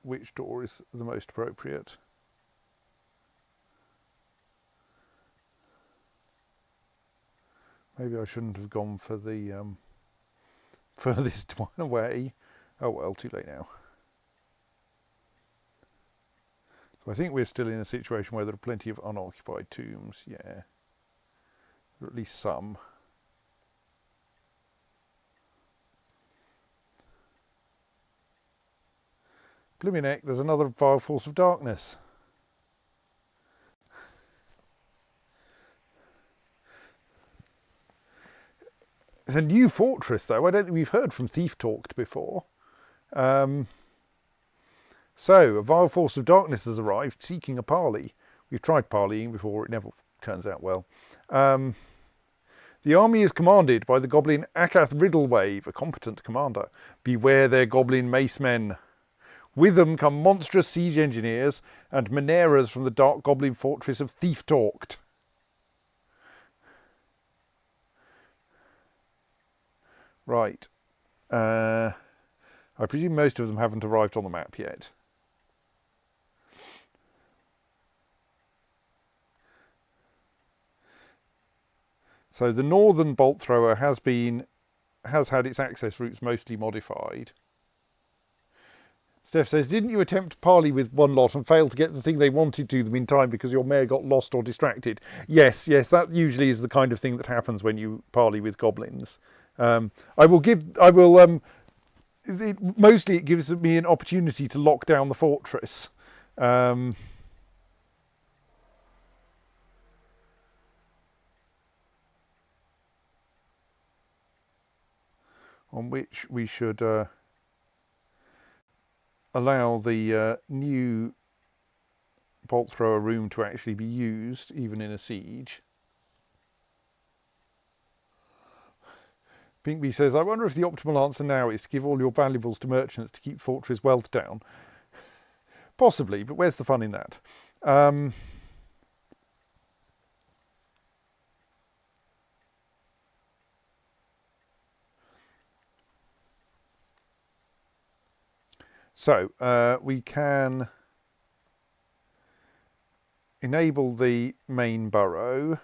which door is the most appropriate. Maybe I shouldn't have gone for the furthest one away. Oh well, too late now. So I think we're still in a situation where there are plenty of unoccupied tombs, yeah. Or at least some. Blimey neck, there's another vile force of darkness. It's a new fortress, though. I don't think we've heard from Thief Talked before. So, a vile force of darkness has arrived, seeking a parley. We've tried parleying before, it never turns out well. The army is commanded by the goblin Akath Riddlewave, a competent commander. Beware their goblin mace men. With them come monstrous siege engineers and Maneras from the dark goblin fortress of Thief Talked. Right. I presume most of them haven't arrived on the map yet. So the northern bolt thrower has had its access routes mostly modified. Steph says, didn't you attempt parley with one lot and fail to get the thing they wanted to them in time because your mare got lost or distracted? Yes, that usually is the kind of thing that happens when you parley with goblins. Mostly it gives me an opportunity to lock down the fortress. On which we should allow the new bolt thrower room to actually be used, even in a siege. Pinkbee says, I wonder if the optimal answer now is to give all your valuables to merchants to keep fortress wealth down. Possibly, but where's the fun in that? So we can enable the main burrow.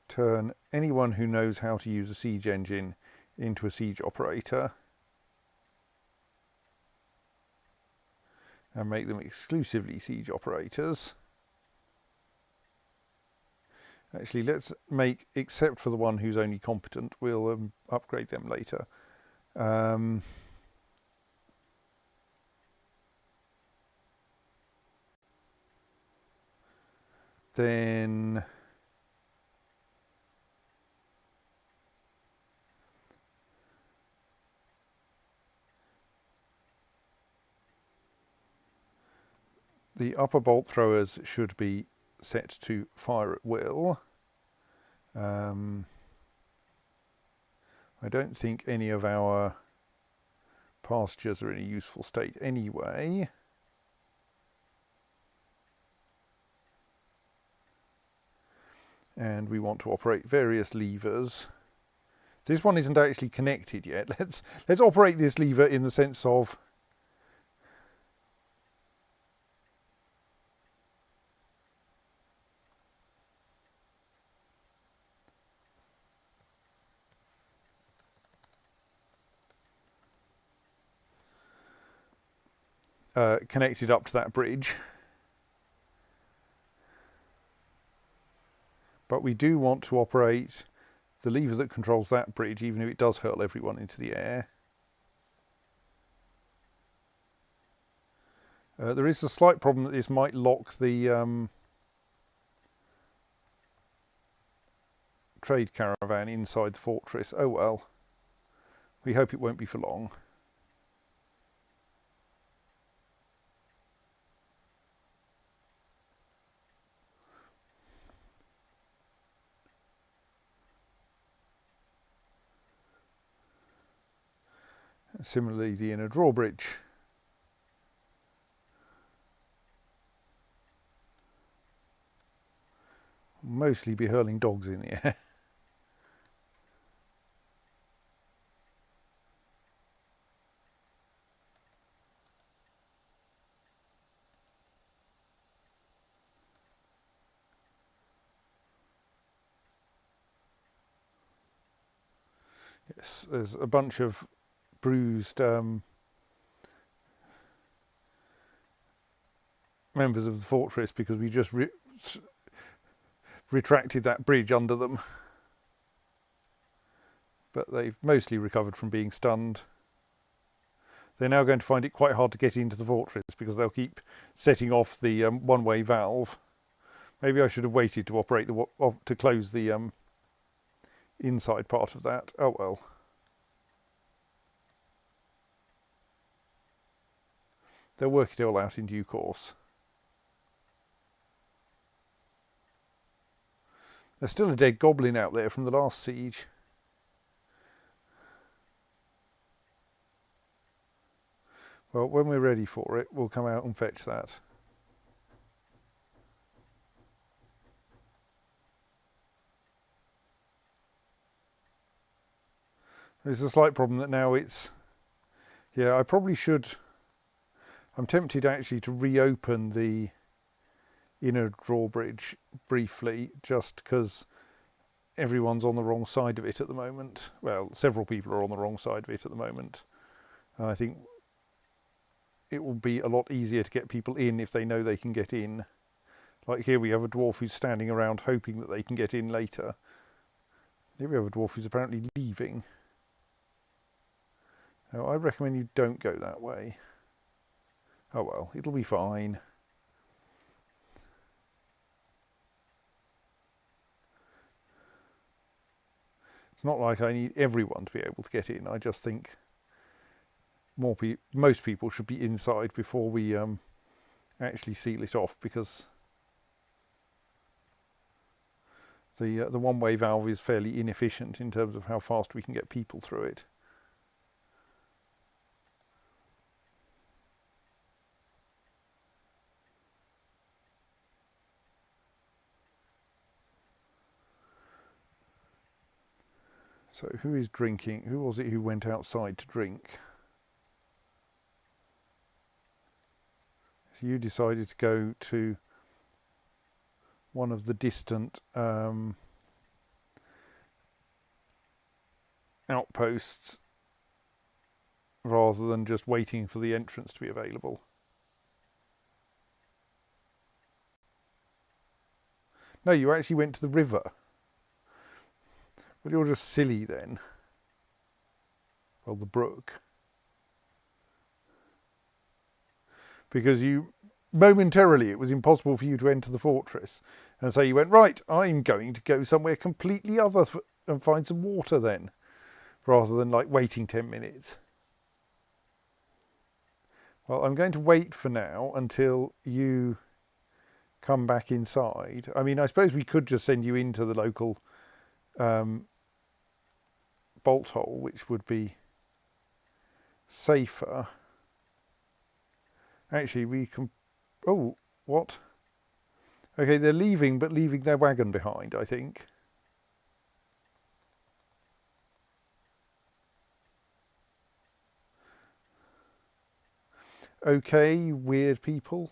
Turn anyone who knows how to use a siege engine into a siege operator and make them exclusively siege operators. Actually, let's make, except for the one who's only competent, we'll upgrade them later. Then the upper bolt throwers should be set to fire at will. I don't think any of our pastures are in a useful state anyway. And we want to operate various levers. This one isn't actually connected yet. Let's operate this lever in the sense of connected up to that bridge. But we do want to operate the lever that controls that bridge, even if it does hurl everyone into the air. There is a slight problem that this might lock the trade caravan inside the fortress. Oh well, we hope it won't be for long. Similarly, the inner drawbridge. Mostly be hurling dogs in the air. Yes, there's a bunch of bruised members of the fortress because we just retracted that bridge under them. But they've mostly recovered from being stunned. They're now going to find it quite hard to get into the fortress because they'll keep setting off the one-way valve. Maybe I should have waited to operate to close the inside part of that. Oh well. They'll work it all out in due course. There's still a dead goblin out there from the last siege. Well, when we're ready for it, we'll come out and fetch that. There's a slight problem that now it's... Yeah, I probably should... I'm tempted actually to reopen the inner drawbridge briefly, just because everyone's on the wrong side of it at the moment. Well, several people are on the wrong side of it at the moment. And I think it will be a lot easier to get people in if they know they can get in. Like here we have a dwarf who's standing around hoping that they can get in later. Here we have a dwarf who's apparently leaving. Now I recommend you don't go that way. Oh well, it'll be fine. It's not like I need everyone to be able to get in. I just think most people should be inside before we actually seal it off, because the one-way valve is fairly inefficient in terms of how fast we can get people through it. So who is drinking? Who was it who went outside to drink? So you decided to go to one of the distant outposts rather than just waiting for the entrance to be available. No, you actually went to the river. Well, you're just silly then. Well, the brook. Because momentarily it was impossible for you to enter the fortress. And so you went, right, I'm going to go somewhere completely other and find some water then. Rather than like waiting 10 minutes. Well, I'm going to wait for now until you come back inside. I mean, I suppose we could just send you into the local bolt hole, which would be safer. Actually, we can... Oh, what? Okay, they're leaving, but leaving their wagon behind, I think. Okay, weird people.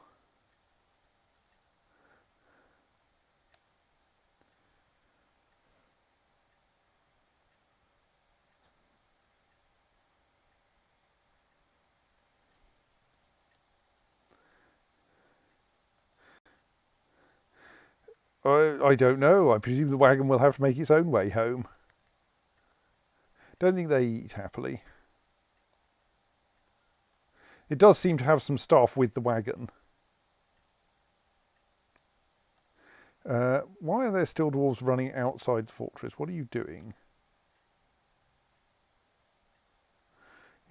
I don't know. I presume the wagon will have to make its own way home. Don't think they eat happily. It does seem to have some staff with the wagon. Why are there still dwarves running outside the fortress? What are you doing?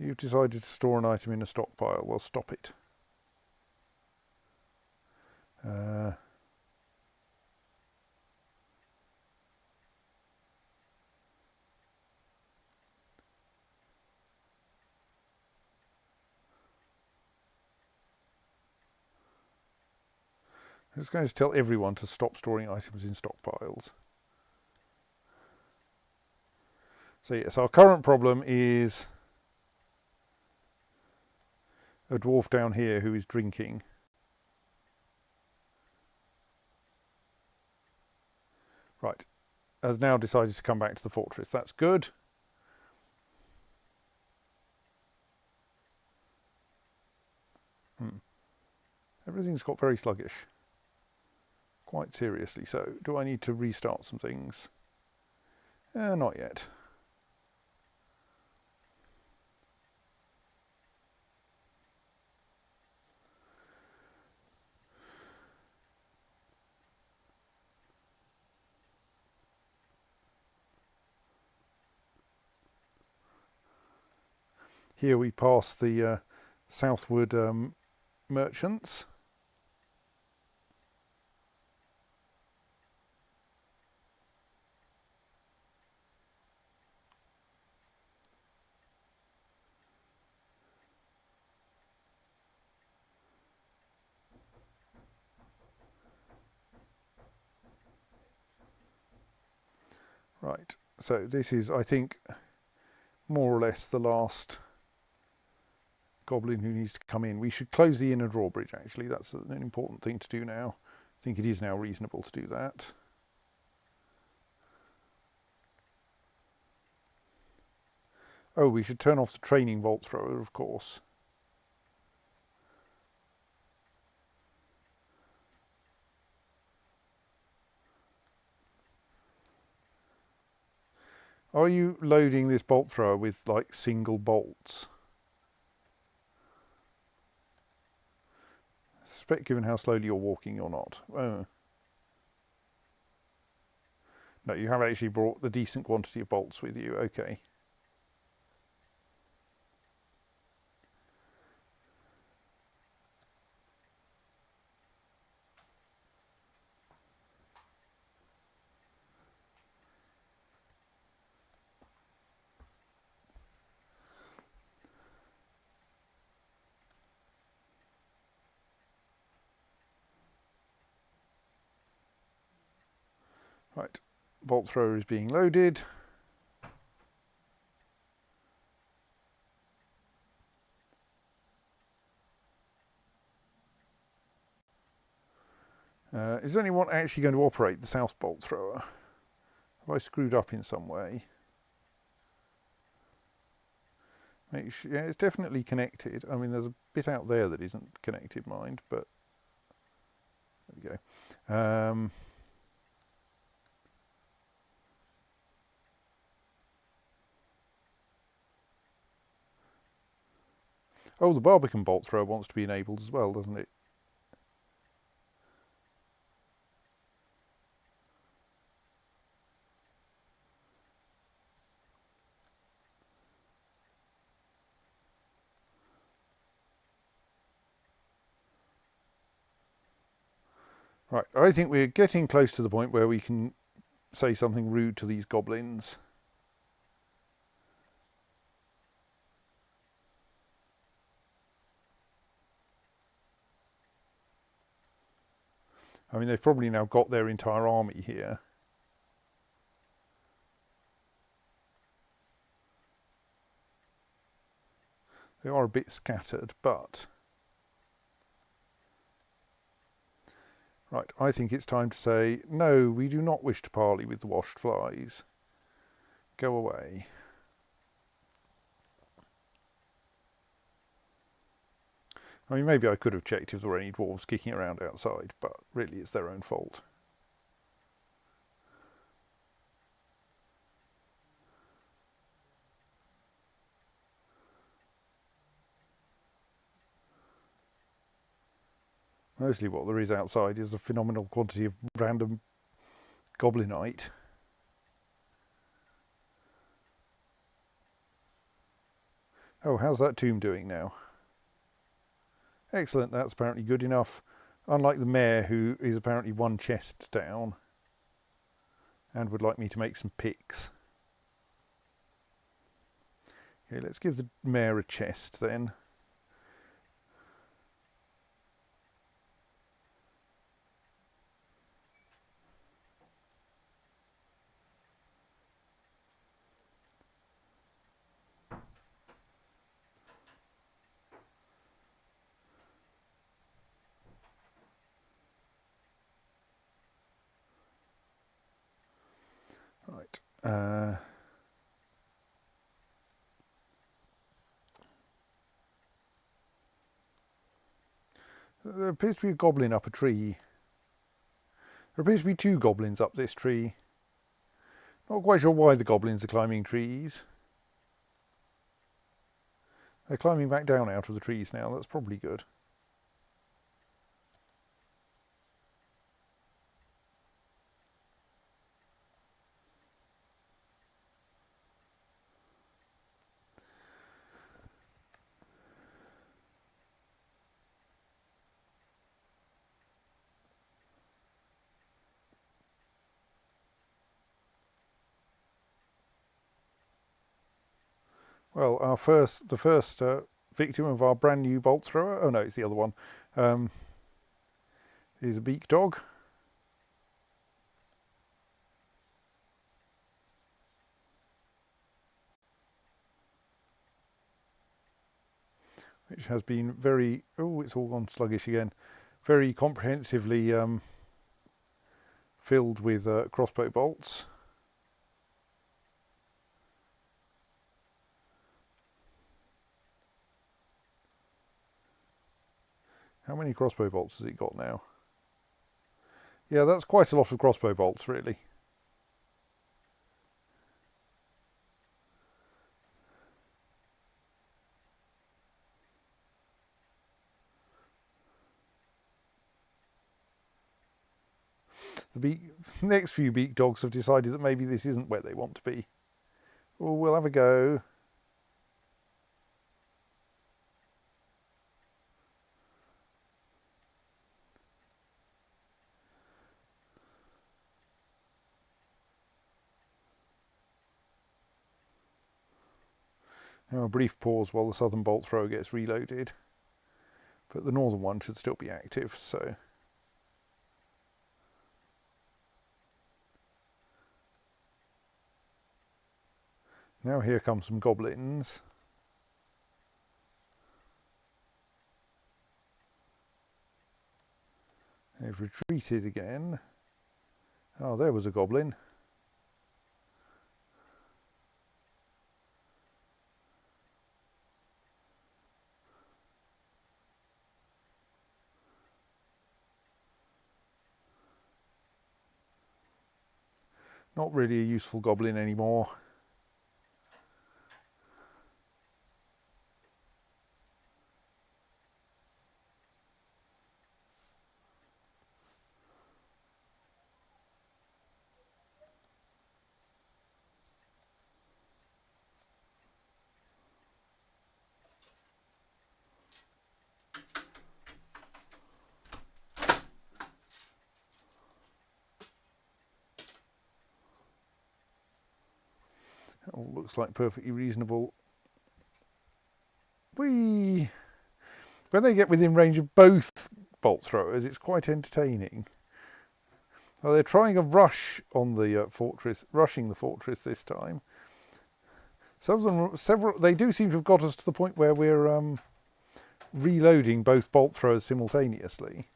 You've decided to store an item in a stockpile. Well, stop it. I'm just going to tell everyone to stop storing items in stockpiles. So yes, our current problem is a dwarf down here who is drinking. Right, has now decided to come back to the fortress. That's good. Everything's got very sluggish. Quite seriously so. Do I need to restart some things? Not yet. Here we pass the southward merchants. Right, so this is, I think, more or less the last goblin who needs to come in. We should close the inner drawbridge, actually. That's an important thing to do now. I think it is now reasonable to do that. Oh, we should turn off the training bolt thrower, of course. Are you loading this bolt thrower with, like, single bolts? I suspect, given how slowly you're walking, you're not. Oh. No, you have actually brought a decent quantity of bolts with you. Okay. Right, bolt thrower is being loaded. Is anyone actually going to operate the south bolt thrower? Have I screwed up in some way? Make sure, yeah, it's definitely connected. I mean, there's a bit out there that isn't connected, mind, but there we go. Oh, the Barbican bolt thrower wants to be enabled as well, doesn't it? Right, I think we're getting close to the point where we can say something rude to these goblins. I mean, they've probably now got their entire army here. They are a bit scattered, but... Right, I think it's time to say, no, we do not wish to parley with the washed flies. Go away. I mean, maybe I could have checked if there were any dwarves kicking around outside, but really it's their own fault. Mostly what there is outside is a phenomenal quantity of random goblinite. Oh, how's that tomb doing now? Excellent, that's apparently good enough. Unlike the mayor, who is apparently one chest down and would like me to make some picks. Okay, let's give the mayor a chest then. Right. There appears to be a goblin up a tree. There appears to be 2 goblins up this tree. Not quite sure why the goblins are climbing trees. They're climbing back down out of the trees now, that's probably good. Well, the first victim of our brand new bolt thrower, oh no, it's the other one, is a beak dog. Which has been very, oh, it's all gone sluggish again, very comprehensively filled with crossbow bolts. How many crossbow bolts has it got now? Yeah, that's quite a lot of crossbow bolts, really. The next few beak dogs have decided that maybe this isn't where they want to be. Oh, we'll have a go. Now a brief pause while the southern bolt thrower gets reloaded. But the northern one should still be active, so... Now here come some goblins. They've retreated again. Oh, there was a goblin. Not really a useful goblin anymore. All looks like perfectly reasonable. When they get within range of both bolt throwers, it's quite entertaining. Well, they're trying a rush on the fortress, rushing the fortress this time. Some of them, they do seem to have got us to the point where we're reloading both bolt throwers simultaneously.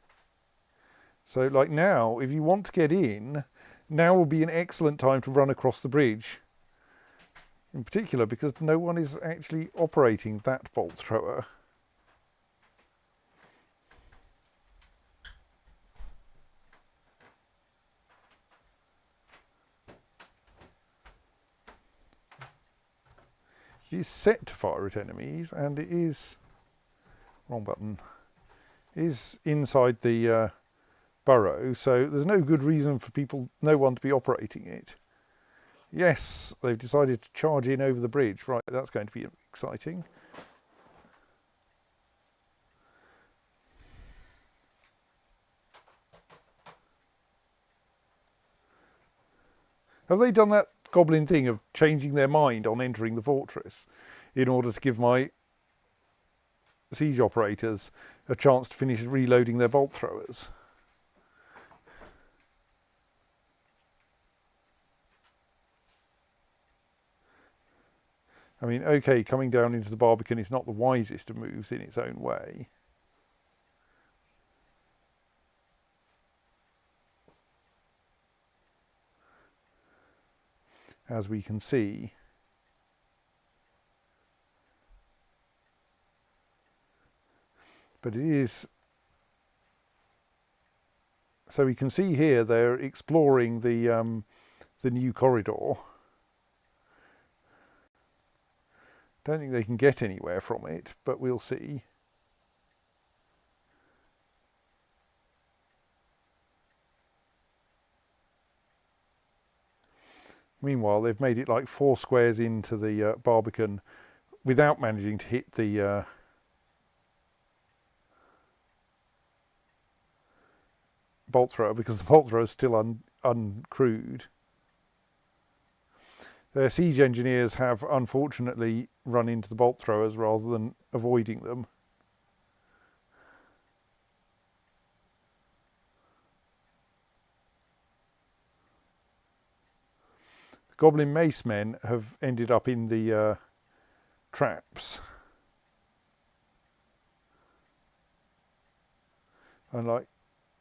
So, like now, if you want to get in, now will be an excellent time to run across the bridge. In particular, because no one is actually operating that bolt thrower. It is set to fire at enemies, and it is... Wrong button. is inside the burrow, so there's no good reason for no one to be operating it. Yes, they've decided to charge in over the bridge. Right, that's going to be exciting. Have they done that goblin thing of changing their mind on entering the fortress in order to give my siege operators a chance to finish reloading their bolt throwers? I mean, okay, coming down into the Barbican is not the wisest of moves in its own way. As we can see. But it is... So we can see here they're exploring the new corridor. Don't think they can get anywhere from it, but we'll see. Meanwhile, they've made it like 4 squares into the Barbican without managing to hit the bolt thrower, because the bolt thrower is still uncrewed. Their siege engineers have unfortunately run into the bolt throwers rather than avoiding them. The goblin mace men have ended up in the traps. And like,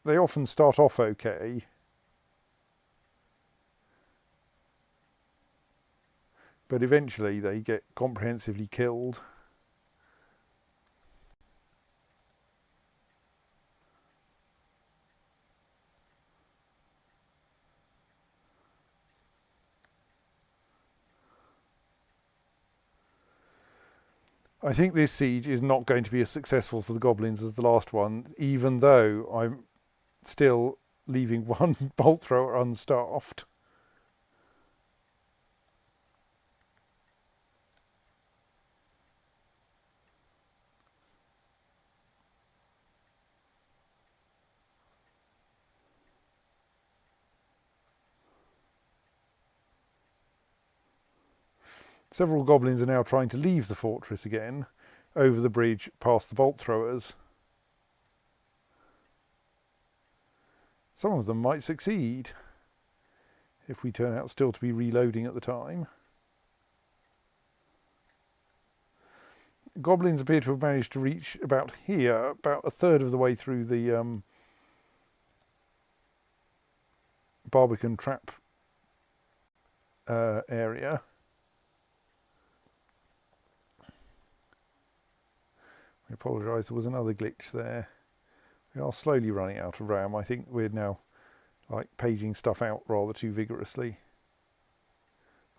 they often start off okay. But eventually they get comprehensively killed. I think this siege is not going to be as successful for the goblins as the last one, even though I'm still leaving one bolt thrower unstaffed. Several goblins are now trying to leave the fortress again, over the bridge past the bolt throwers. Some of them might succeed, if we turn out still to be reloading at the time. Goblins appear to have managed to reach about here, about a third of the way through the Barbican trap area. I apologise, there was another glitch there. We are slowly running out of RAM. I think we're now like paging stuff out rather too vigorously.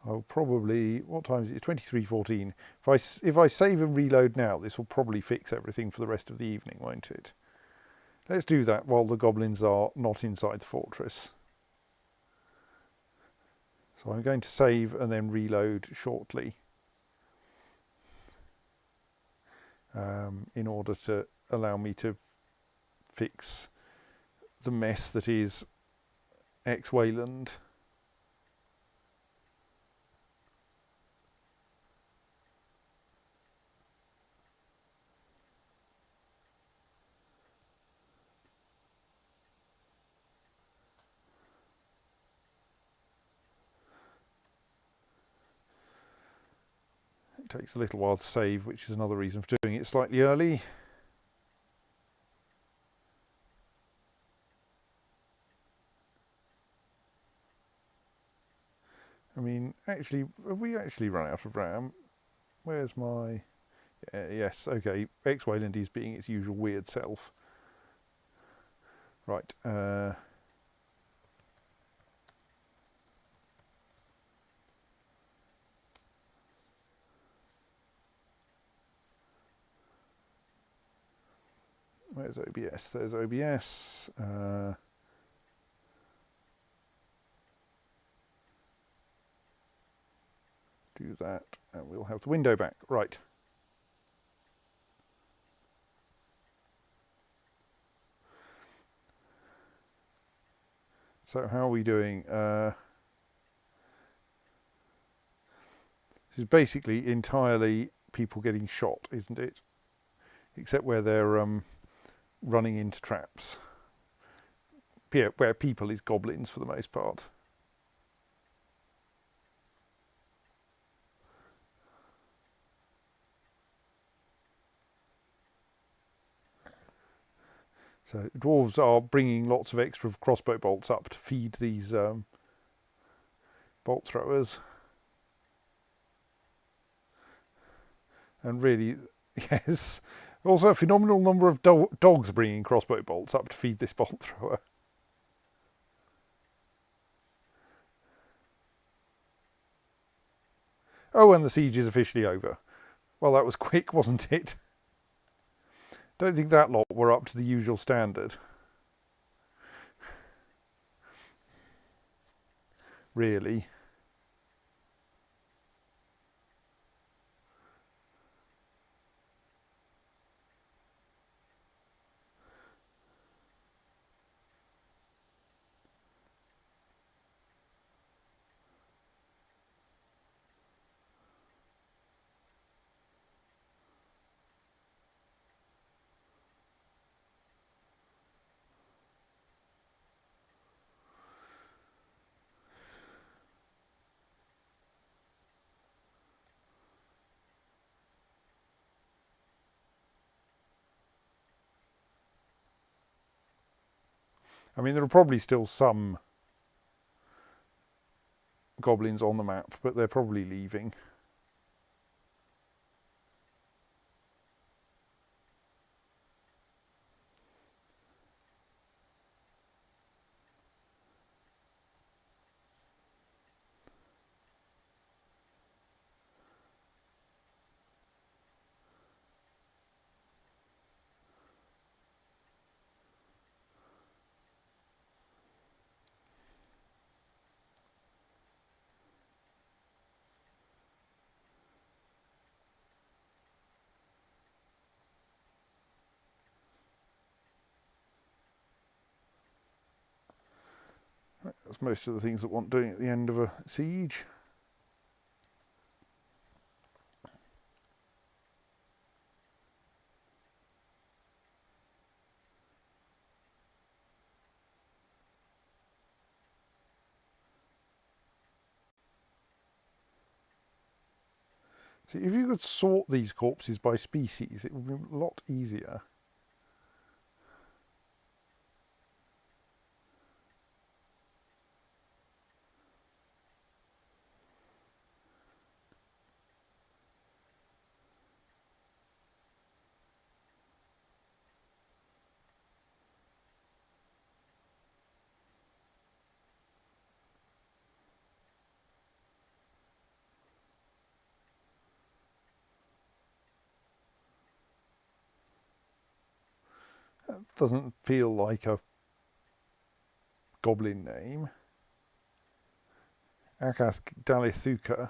I'll probably, what time is it? It's 23:14. If I save and reload now, this will probably fix everything for the rest of the evening, won't it? Let's do that while the goblins are not inside the fortress. So I'm going to save and then reload shortly. In order to allow me to fix the mess that is Wayland. It takes a little while to save, which is another reason for doing it slightly early. I mean, actually, have we actually run out of RAM? Where's my... yes, okay, Wayland is being its usual weird self. Right, Where's OBS? There's OBS. Do that, and we'll have the window back. Right. So how are we doing? This is basically entirely people getting shot, isn't it? Except where they're running into traps. Where people is goblins for the most part. So dwarves are bringing lots of extra crossbow bolts up to feed these bolt throwers. And really, yes, also a phenomenal number of dogs bringing crossbow bolts up to feed this bolt thrower. Oh, and the siege is officially over. Well, that was quick, wasn't it? Don't think that lot were up to the usual standard. Really. I mean, there are probably still some goblins on the map, but they're probably leaving. That's most of the things that want doing at the end of a siege. See, if you could sort these corpses by species, it would be a lot easier. That doesn't feel like a goblin name. Akath Dalithuka.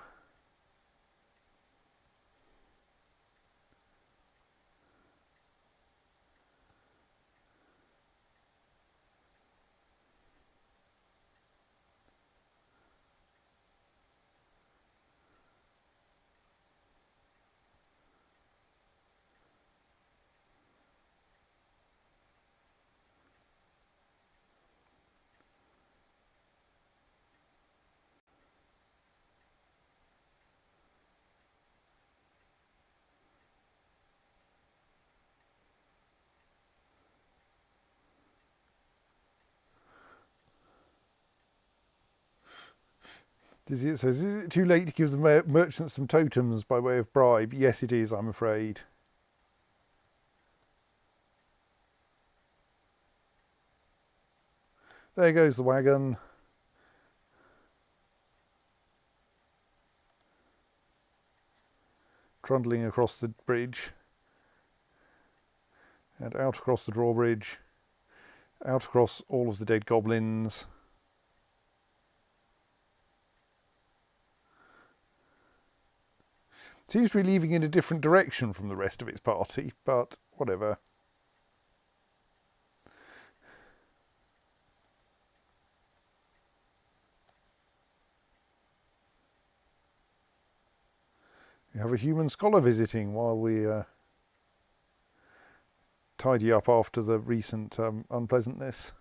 It says, is it too late to give the merchants some totems by way of bribe? Yes, it is, I'm afraid. There goes the wagon. Trundling across the bridge. And out across the drawbridge, out across all of the dead goblins. Seems to be leaving in a different direction from the rest of its party, but whatever. We have a human scholar visiting while we tidy up after the recent unpleasantness.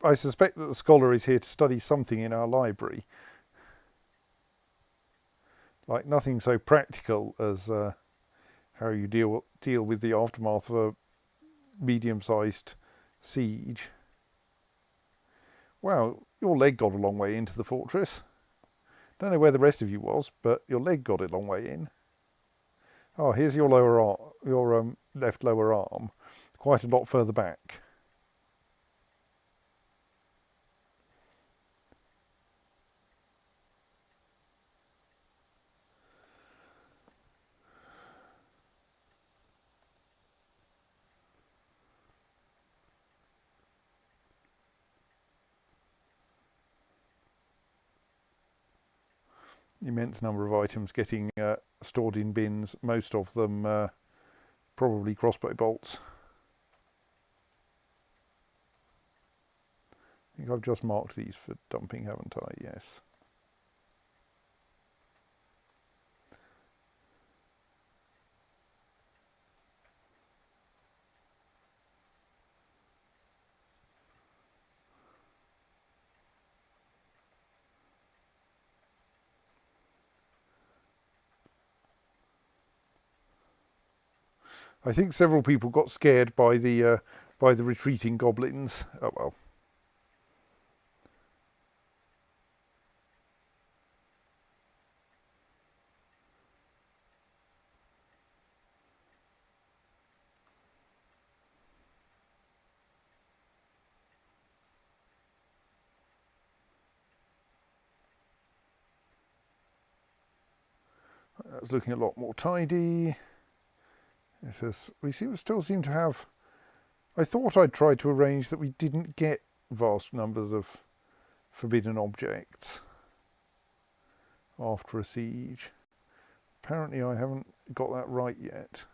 I suspect that the scholar is here to study something in our library. Like nothing so practical as how you deal with the aftermath of a medium-sized siege. Wow, your leg got a long way into the fortress. Don't know where the rest of you was, but your leg got a long way in. Oh, here's your lower arm, your left lower arm, quite a lot further back. Immense number of items getting stored in bins, most of them probably crossbow bolts. I think I've just marked these for dumping, haven't I? Yes. I think several people got scared by the retreating goblins. Oh well. That's looking a lot more tidy. We still seem to have... I thought I'd tried to arrange that we didn't get vast numbers of forbidden objects after a siege. Apparently I haven't got that right yet.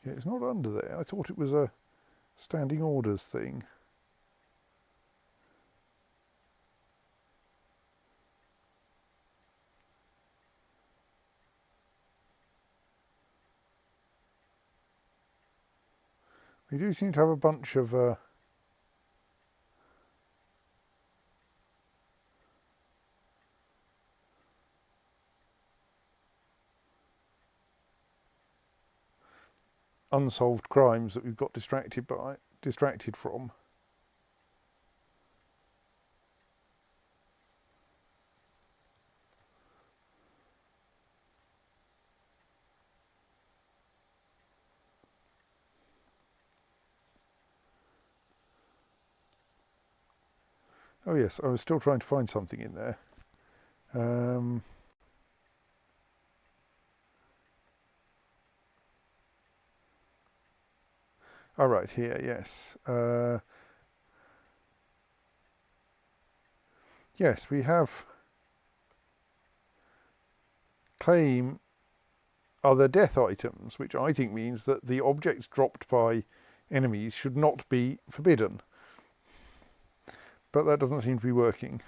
Yeah, it's not under there. I thought it was a standing orders thing. We do seem to have a bunch of unsolved crimes that we've got distracted from. Oh yes, I was still trying to find something in there. Oh, right, here, yes. Yes, we have claim other death items, which I think means that the objects dropped by enemies should not be forbidden. But that doesn't seem to be working.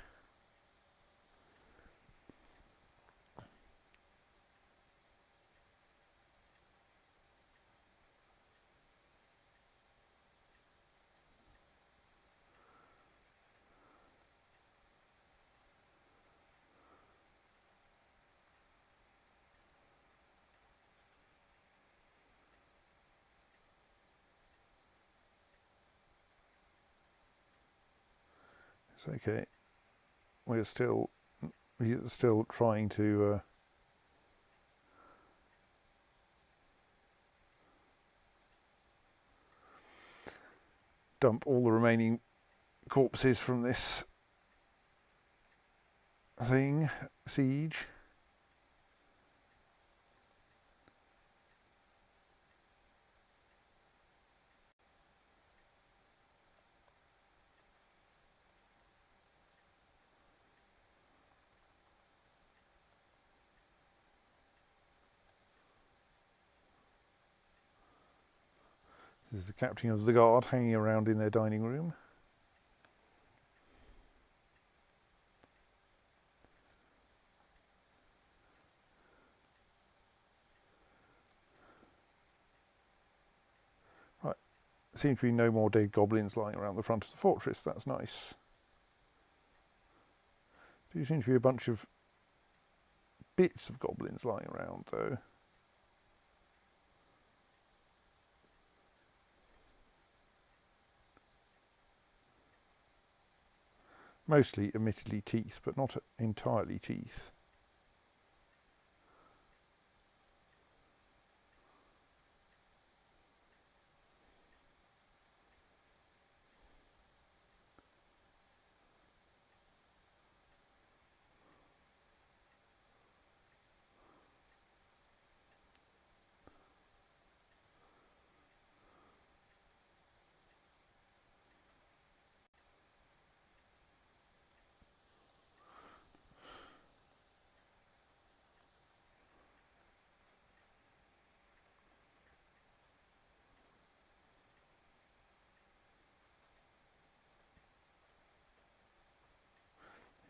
It's okay. We're still trying to dump all the remaining corpses from this siege. This is the captain of the guard hanging around in their dining room. Right, seems to be no more dead goblins lying around the front of the fortress. That's nice. There seems to be a bunch of bits of goblins lying around though. Mostly, admittedly, teeth, but not entirely teeth.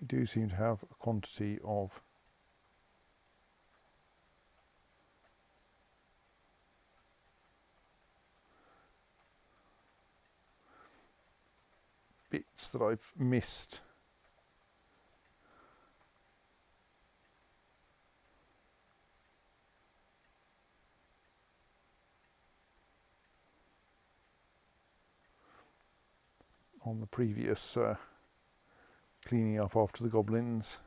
They do seem to have a quantity of bits that I've missed. On the previous cleaning up after the goblins.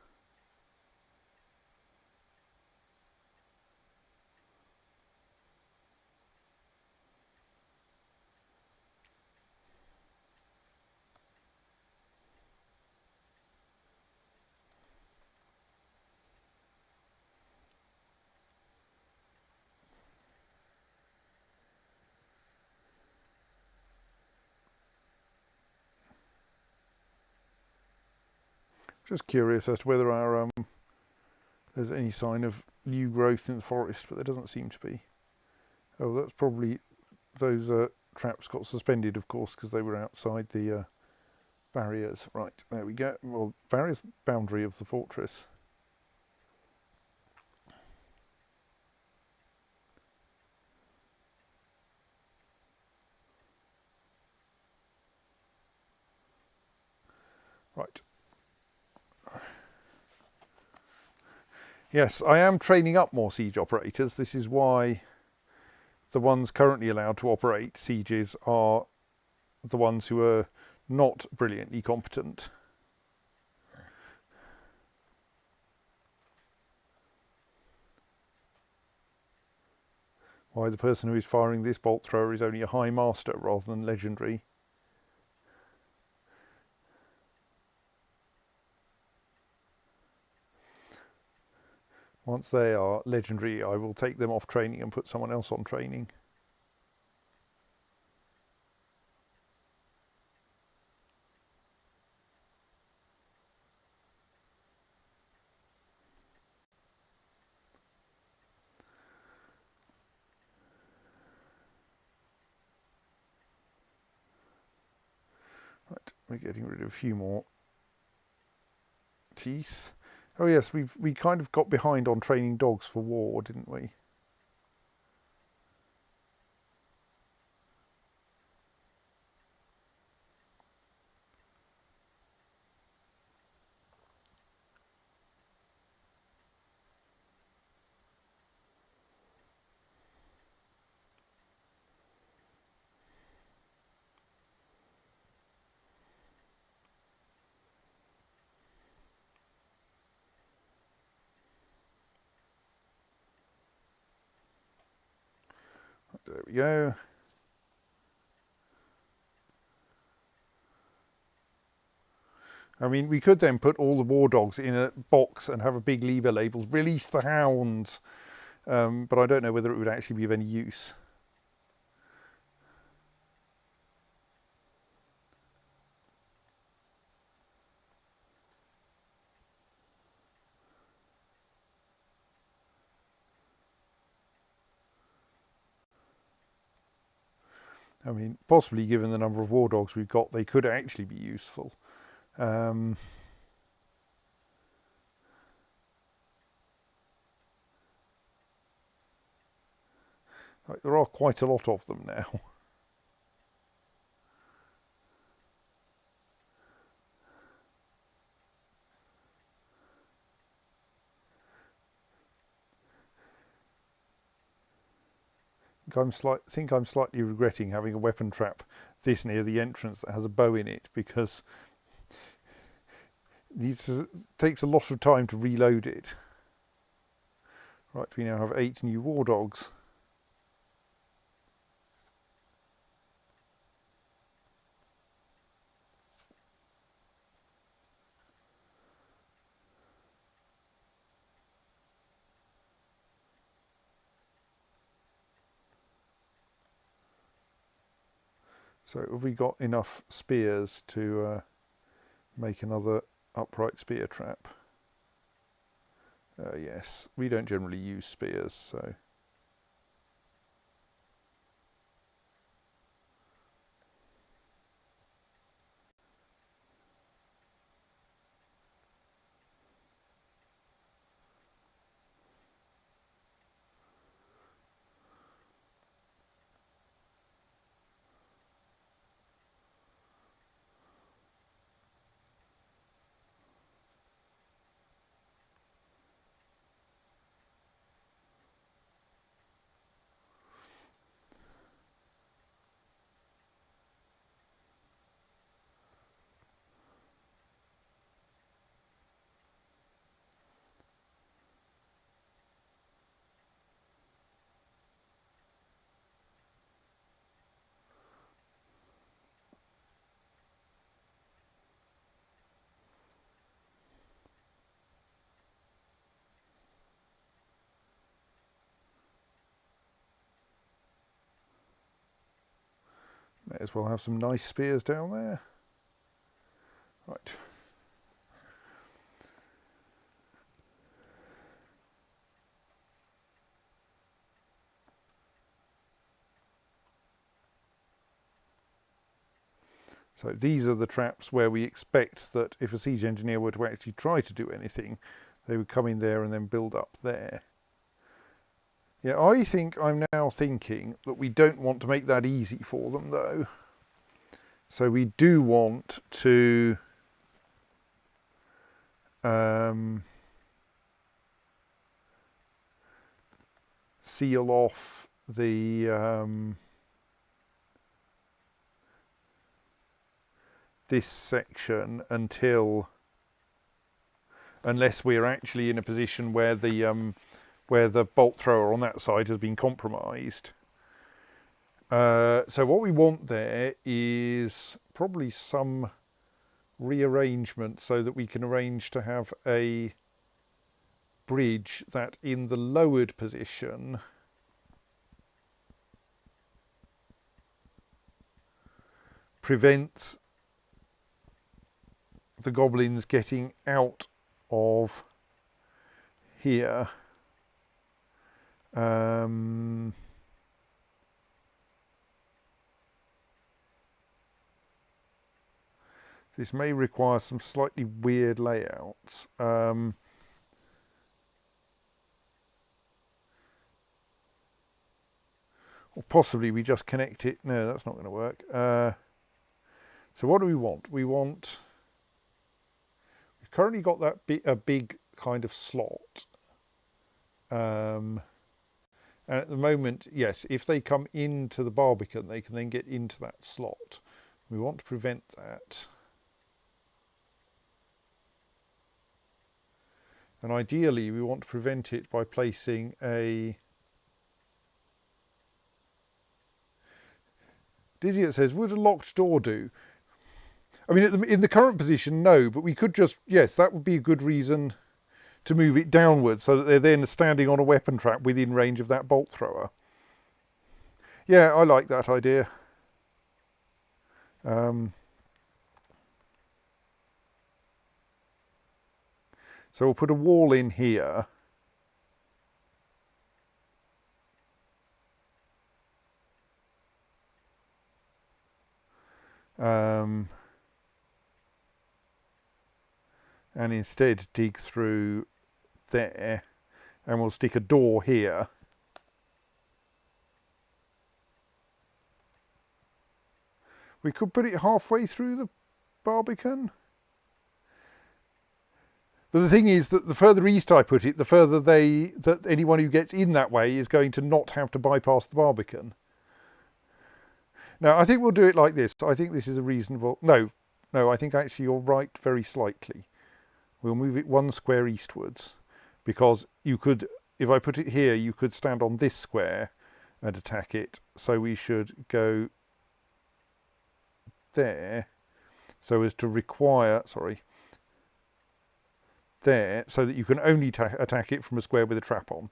Just curious as to whether our there's any sign of new growth in the forest, but there doesn't seem to be. Oh, that's probably those traps got suspended, of course, because they were outside the barriers. Right, there we go. Well, barriers boundary of the fortress. Right. Yes, I am training up more siege operators. This is why the ones currently allowed to operate sieges are the ones who are not brilliantly competent. Why the person who is firing this bolt thrower is only a high master rather than legendary. Once they are legendary, I will take them off training and put someone else on training. Right, we're getting rid of a few more teeth. Oh yes, we kind of got behind on training dogs for war, didn't we? There we go. I mean, we could then put all the war dogs in a box and have a big lever labeled, release the hounds. But I don't know whether it would actually be of any use. I mean, possibly given the number of war dogs we've got, they could actually be useful. There are quite a lot of them now. I think I'm slightly regretting having a weapon trap this near the entrance that has a bow in it, because it takes a lot of time to reload it. Right, we now have 8 new war dogs. So have we got enough spears to make another upright spear trap? Yes, we don't generally use spears, so... May as well have some nice spears down there. Right. So these are the traps where we expect that if a siege engineer were to actually try to do anything, they would come in there and then build up there. Yeah, I think I'm now thinking that we don't want to make that easy for them, though. So we do want to seal off the this section unless we're actually in a position where the bolt thrower on that side has been compromised. So what we want there is probably some rearrangement so that we can arrange to have a bridge that in the lowered position prevents the goblins getting out of here. This may require some slightly weird layouts. Or possibly we just connect it. No, that's not going to work. So what do we want? We've currently got that a big kind of slot. And at the moment, yes, if they come into the Barbican, they can then get into that slot. We want to prevent that. And ideally, we want to prevent it by placing a Dizzy says, would a locked door do? I mean, in the current position, no, but we could just, yes, that would be a good reason to move it downwards so that they're then standing on a weapon trap within range of that bolt thrower. Yeah, I like that idea. So we'll put a wall in here. And instead dig through there, and we'll stick a door here. We could put it halfway through the Barbican. But the thing is that the further east I put it, the further that anyone who gets in that way is going to not have to bypass the Barbican. Now, I think we'll do it like this. I think this is a reasonable... No, I think actually you're right very slightly. We'll move it one square eastwards, because you could, if I put it here, you could stand on this square and attack it. So we should go there, so as to require, there, so that you can only attack it from a square with a trap on.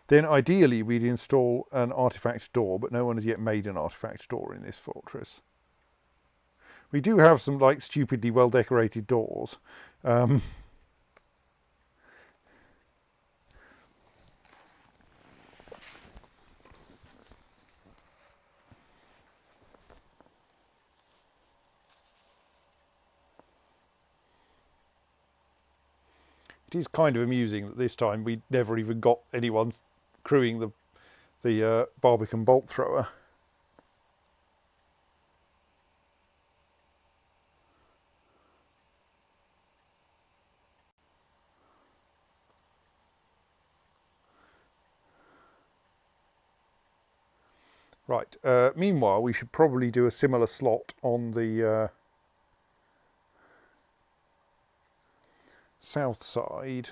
Then ideally we'd install an artifact door, but no one has yet made an artifact door in this fortress. We do have some like stupidly well decorated doors. It is kind of amusing that this time we never even got anyone crewing the Barbican bolt thrower. Right, meanwhile we should probably do a similar slot on the south side.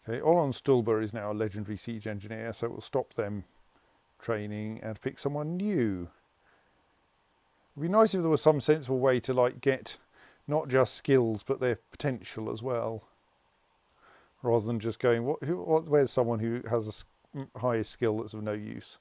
Okay, Olon Stulber is now a legendary siege engineer, so we'll stop them training and pick someone new. It'd be nice if there was some sensible way to like get not just skills but their potential as well, rather than just going where's someone who has a highest skill that's of no use.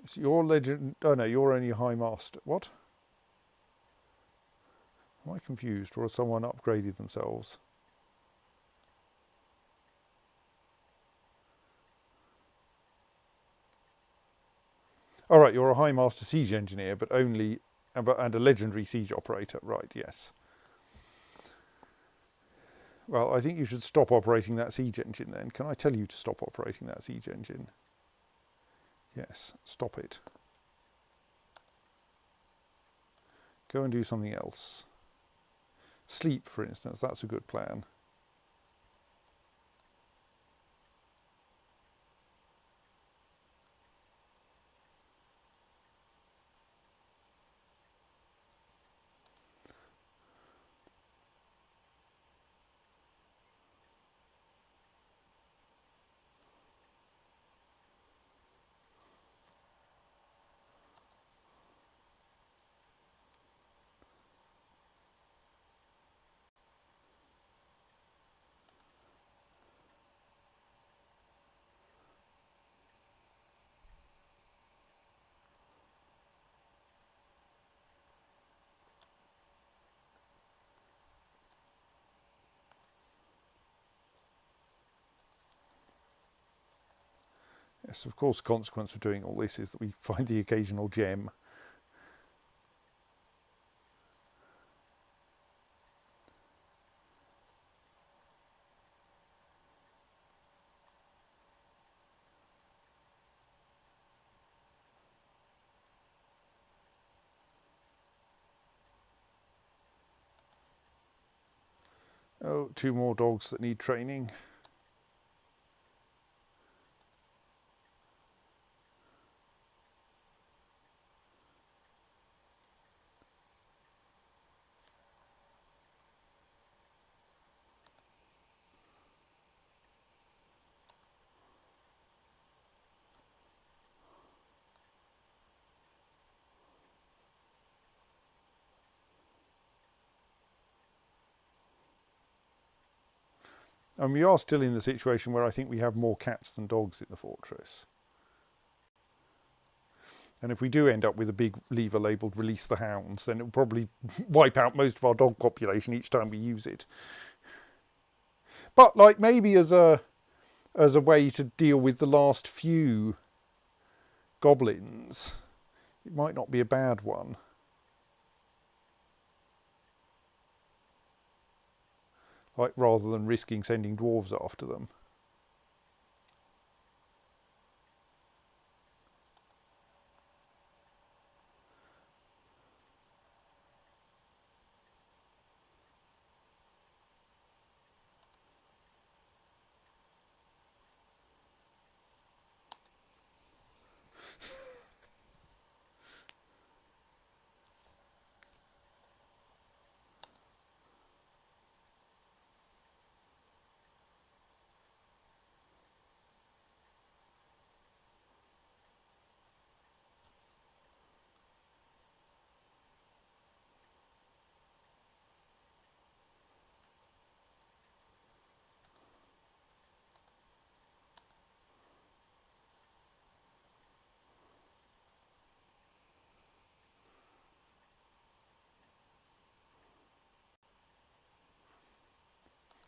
So you're legend. Oh no, you're only a high master. What? Am I confused, or has someone upgraded themselves? All right, you're a high master siege engineer, but only and a legendary siege operator. Right? Yes. Well, I think you should stop operating that siege engine then. Can I tell you to stop operating that siege engine? Yes, stop it. Go and do something else. Sleep, for instance, that's a good plan. Yes, of course, the consequence of doing all this is that we find the occasional gem. Oh, 2 more dogs that need training. And we are still in the situation where I think we have more cats than dogs in the fortress. And if we do end up with a big lever labelled release the hounds, then it will probably wipe out most of our dog population each time we use it. But like maybe as a way to deal with the last few goblins, it might not be a bad one. Like rather than risking sending dwarves after them.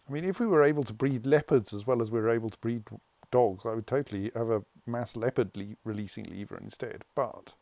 I mean, if we were able to breed leopards as well as we were able to breed dogs, I would totally have a mass leopard releasing lever instead. But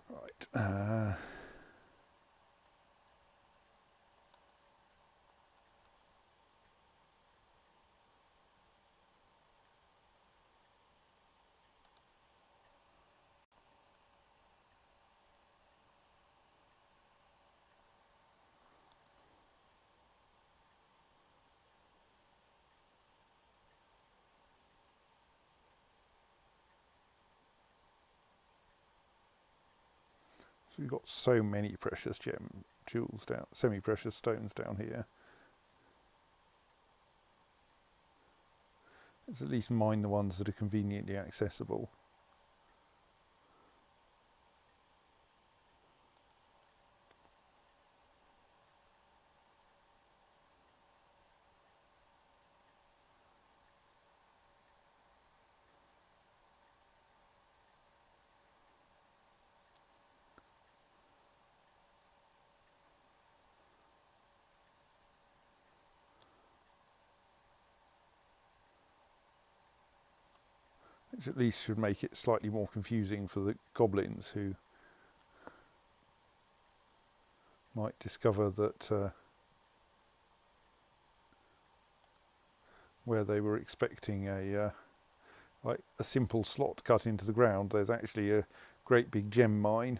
right. So we've got so many precious jewels down, semi-precious stones down here. Let's at least mine the ones that are conveniently accessible. Which at least should make it slightly more confusing for the goblins who might discover that where they were expecting like a simple slot cut into the ground, there's actually a great big gem mine.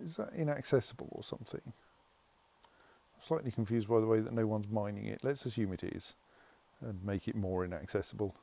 Is that inaccessible or something? I'm slightly confused by the way that no one's mining it. Let's assume it is and make it more inaccessible.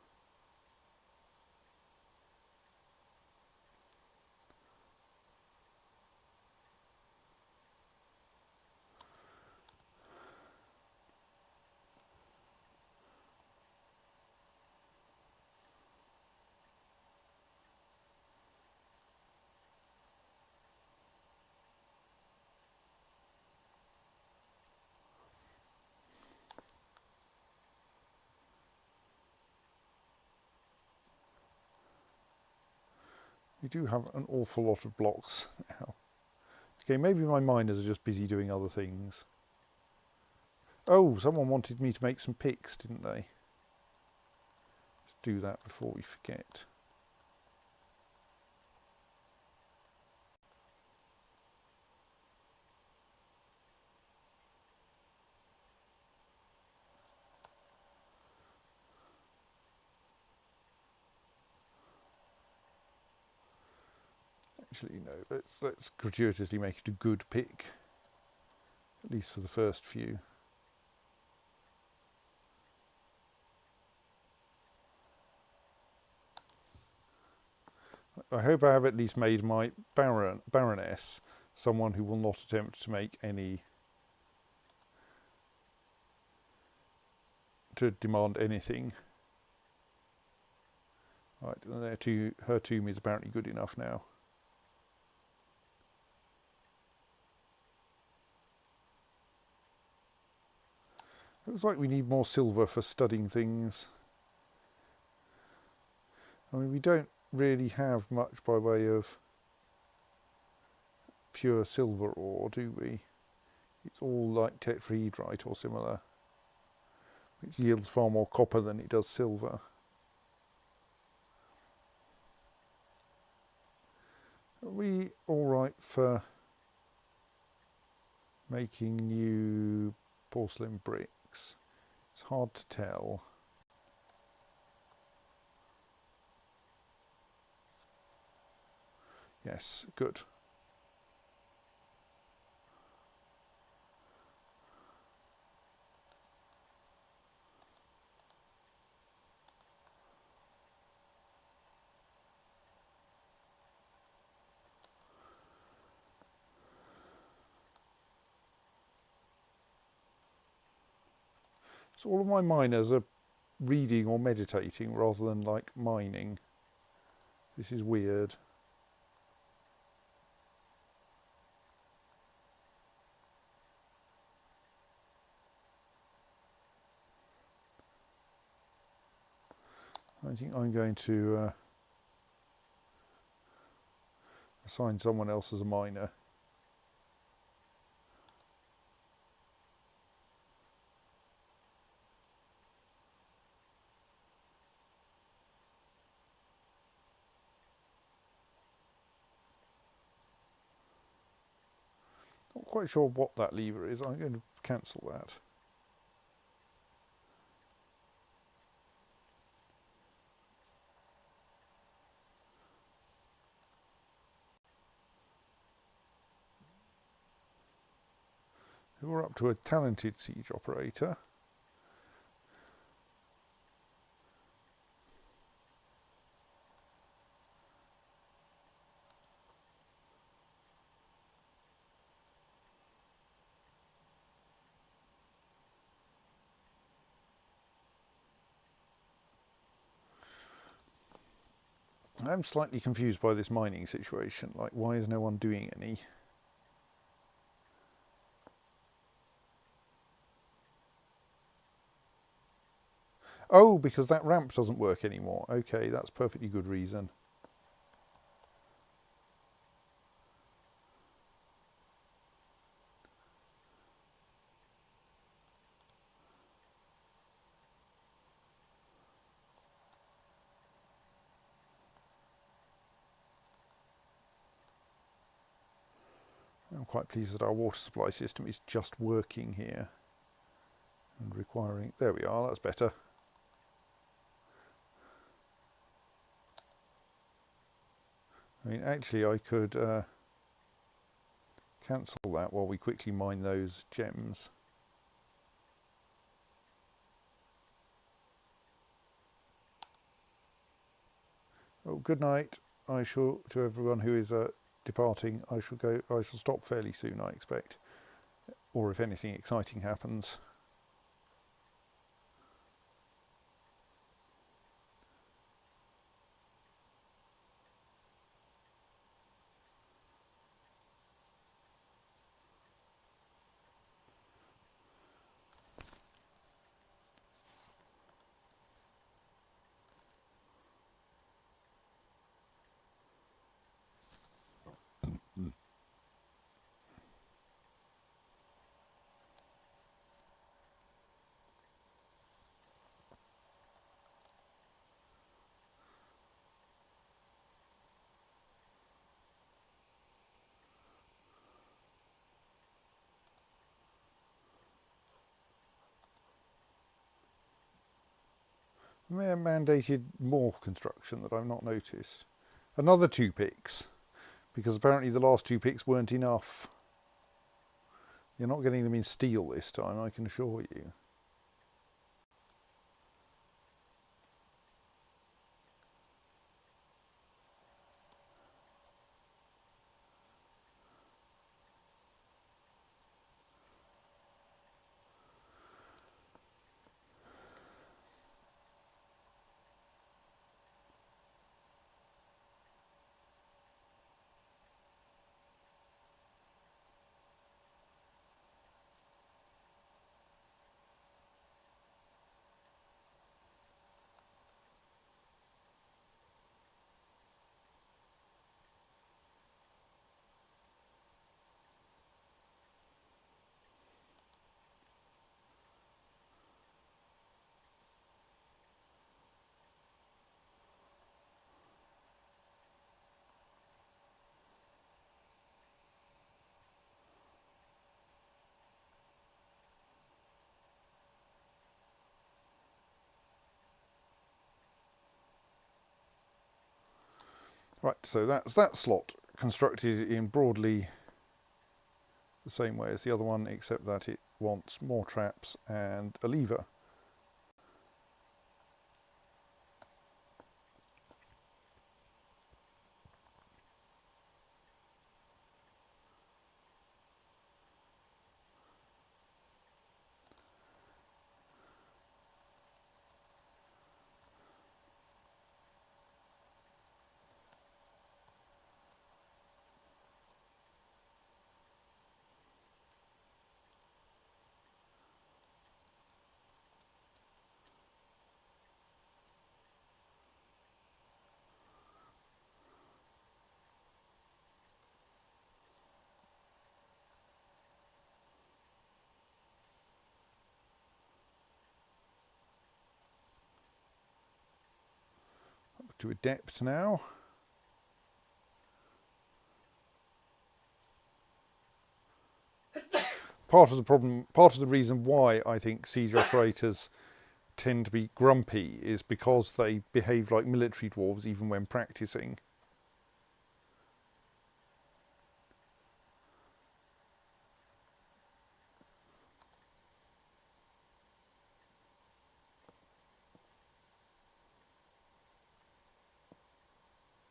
We do have an awful lot of blocks now. Okay, maybe my miners are just busy doing other things. Oh, someone wanted me to make some picks, didn't they? Let's do that before we forget. Actually, no, let's gratuitously make it a good pick, at least for the first few. I hope I have at least made my Baroness someone who will not attempt to make any, to demand anything. Right, and her tomb is apparently good enough now. Looks like we need more silver for studying things. I mean, we don't really have much by way of pure silver ore, do we? It's all like tetrahedrite or similar, which yields far more copper than it does silver. Are we all right for making new porcelain bricks? It's hard to tell. Yes, good. So all of my miners are reading or meditating rather than like mining. This is weird. I think I'm going to assign someone else as a miner. Not quite sure what that lever is. I'm going to cancel that. We're up to a talented siege operator. I'm slightly confused by this mining situation. Like, why is no one doing any? Oh, because that ramp doesn't work anymore. Okay, that's perfectly good reason. I'm quite pleased that our water supply system is just working here and requiring... There we are, that's better. I mean, actually I could cancel that while we quickly mine those gems. Oh, good night. I shall, to everyone who is departing, I shall stop fairly soon, I expect. Or if anything exciting happens. May have mandated more construction that I've not noticed. Another 2 picks, because apparently the last 2 picks weren't enough. You're not getting them in steel this time, I can assure you. Right, so that's that slot constructed in broadly the same way as the other one, except that it wants more traps and a lever. Up to a depth now. Part of the problem, part of the reason why I think siege operators tend to be grumpy is because they behave like military dwarves even when practicing.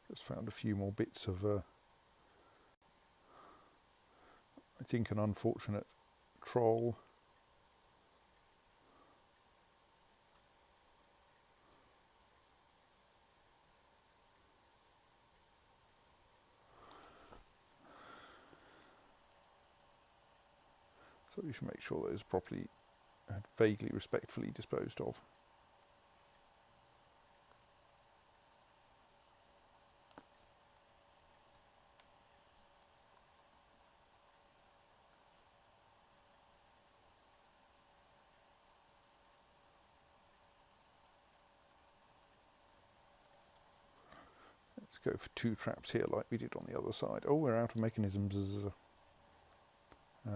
Just found a few more bits of, I think, an unfortunate troll. So we should make sure those are properly and vaguely respectfully disposed of. Let's go for 2 traps here like we did on the other side. Oh, we're out of mechanisms. I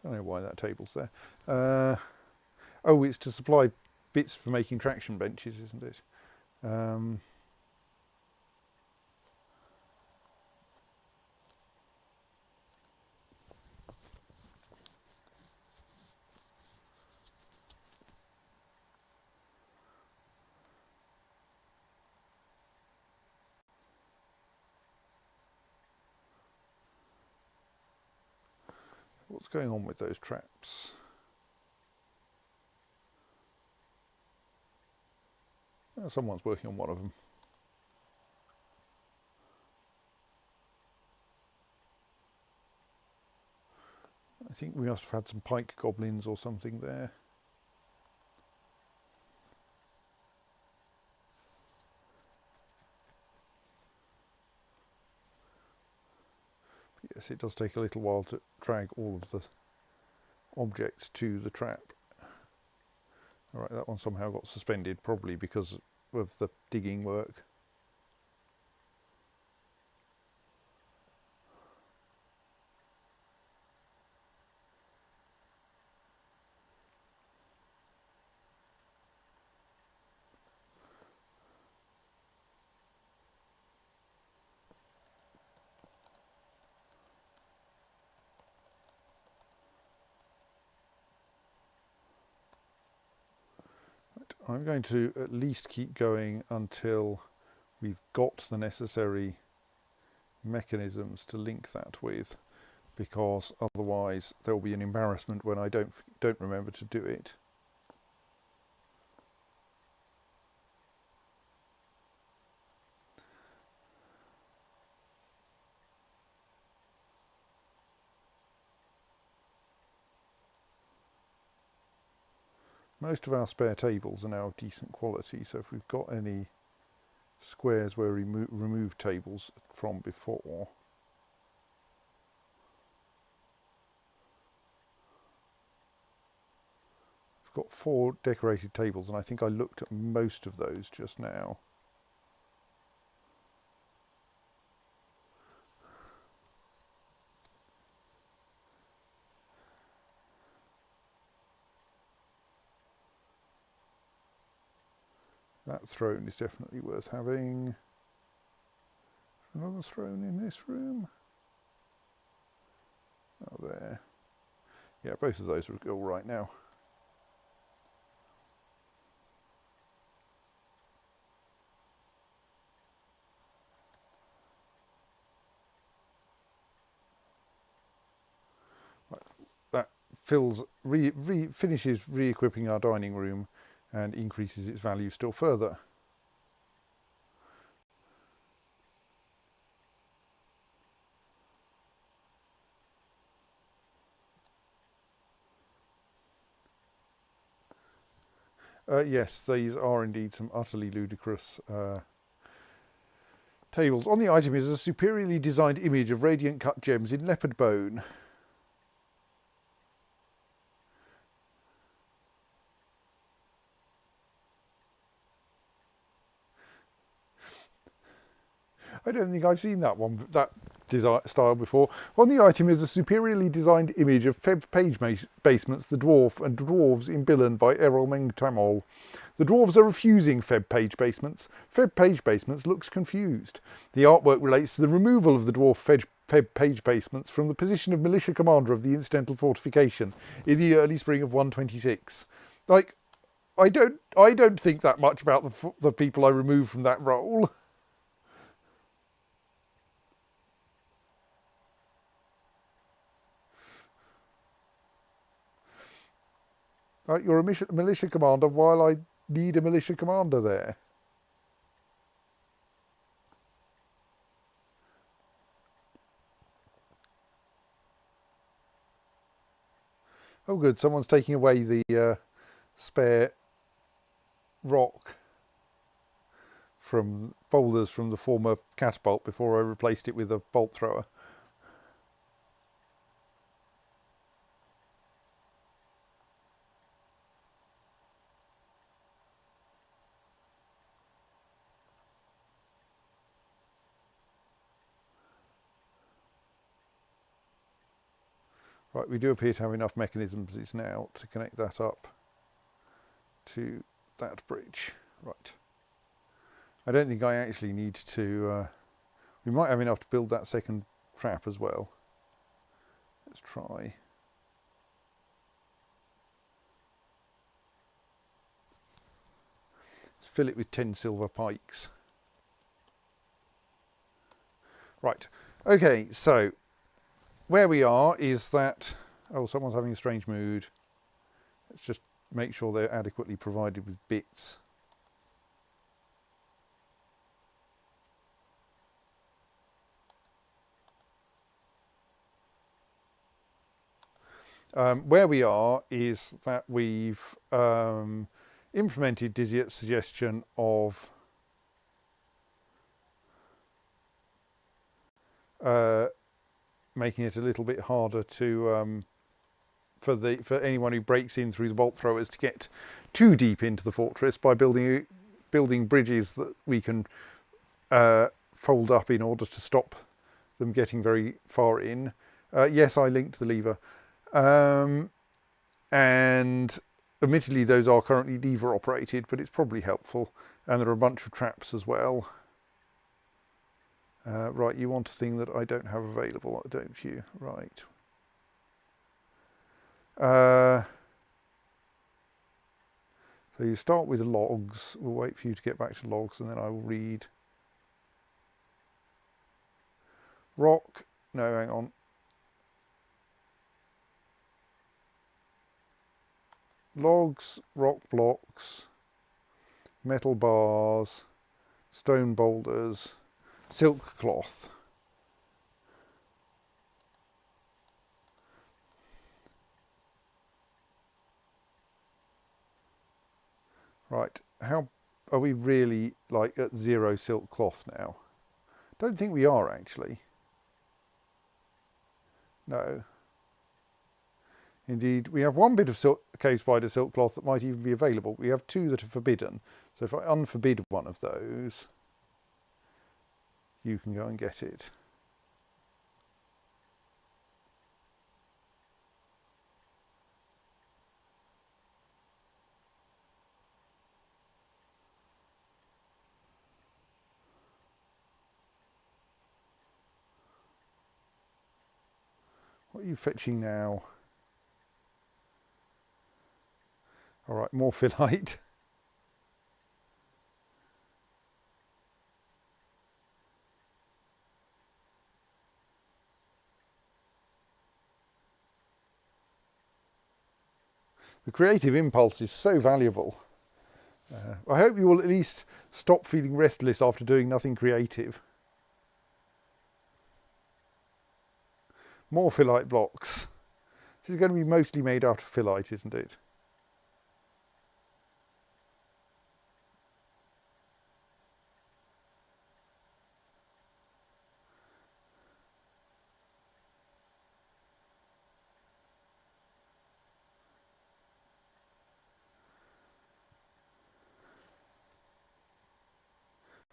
don't know why that table's there. Oh, it's to supply bits for making traction benches, isn't it? What's going on with those traps? Oh, someone's working on one of them. I think we must have had some pike goblins or something there. Yes, it does take a little while to drag all of the objects to the trap. Alright, that one somehow got suspended, probably because of the digging work. I'm going to at least keep going until we've got the necessary mechanisms to link that with, because otherwise there will be an embarrassment when I don't remember to do it. Most of our spare tables are now of decent quality, so if we've got any squares where we removed tables from before, I've got 4 decorated tables, and I think I looked at most of those just now. That throne is definitely worth having. Another throne in this room. Oh, there. Yeah, both of those are all right now. Right. That finishes re-equipping our dining room and increases its value still further. Yes, these are indeed some utterly ludicrous tables. On the item is a superiorly designed image of radiant cut gems in leopard bone. I don't think I've seen that one, that style before. On the item is a superiorly designed image of Feb Page Basements, the Dwarf, and Dwarves in Billen by Errol Mengtamol. The Dwarves are refusing Feb Page Basements. Feb Page Basements looks confused. The artwork relates to the removal of the Dwarf Feb Page Basements from the position of militia commander of the incidental fortification in the early spring of 126. Like, I don't think that much about the people I removed from that role. You're a militia commander while I need a militia commander there. Oh good, someone's taking away the spare rock from boulders from the former catapult before I replaced it with a bolt thrower. Right, we do appear to have enough mechanisms now to connect that up. to that bridge. Right. I don't think I actually need to... we might have enough to build that second trap as well. Let's try. Let's fill it with 10 silver pikes. Right. Okay, so where we are is that... Oh, someone's having a strange mood. Let's just make sure they're adequately provided with bits. Where we are is that we've implemented Dizzyat's suggestion of making it a little bit harder to for anyone who breaks in through the bolt throwers to get too deep into the fortress by building bridges that we can fold up in order to stop them getting very far in. Yes, I linked the lever. And admittedly those are currently lever operated, but it's probably helpful, and there are a bunch of traps as well. Right, you want a thing that I don't have available, don't you? Right. So you start with logs. We'll wait for you to get back to logs and then I will read. Rock, no, hang on. Logs, rock blocks, metal bars, stone boulders, silk cloth. Right, how are we really like at 0 silk cloth now? Don't think we are actually. No. Indeed, we have one bit of cave spider silk cloth that might even be available. We have 2 that are forbidden. So if I unforbid one of those, you can go and get it. What are you fetching now? All right, more phyllite. The creative impulse is so valuable. I hope you will at least stop feeling restless after doing nothing creative. More phyllite blocks. This is going to be mostly made out of phyllite, isn't it?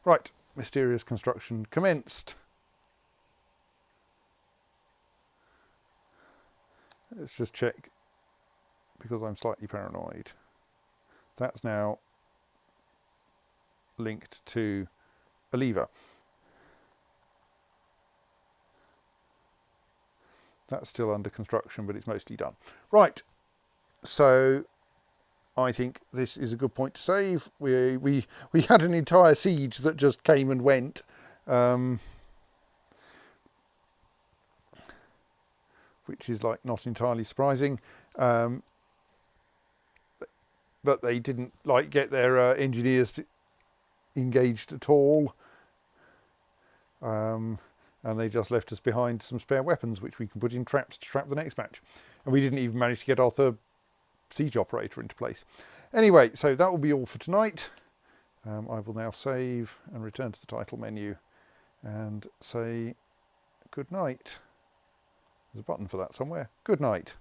Right, mysterious construction commenced. Let's just check, because I'm slightly paranoid. That's now linked to a lever. That's still under construction, but it's mostly done. Right, so I think this is a good point to save. We had an entire siege that just came and went. Which is like not entirely surprising, but they didn't like get their engineers engaged at all, and they just left us behind some spare weapons which we can put in traps to trap the next match, and we didn't even manage to get our third siege operator into place. Anyway, so that will be all for tonight. I will now save and return to the title menu and say good night. There's a button for that somewhere. Good night.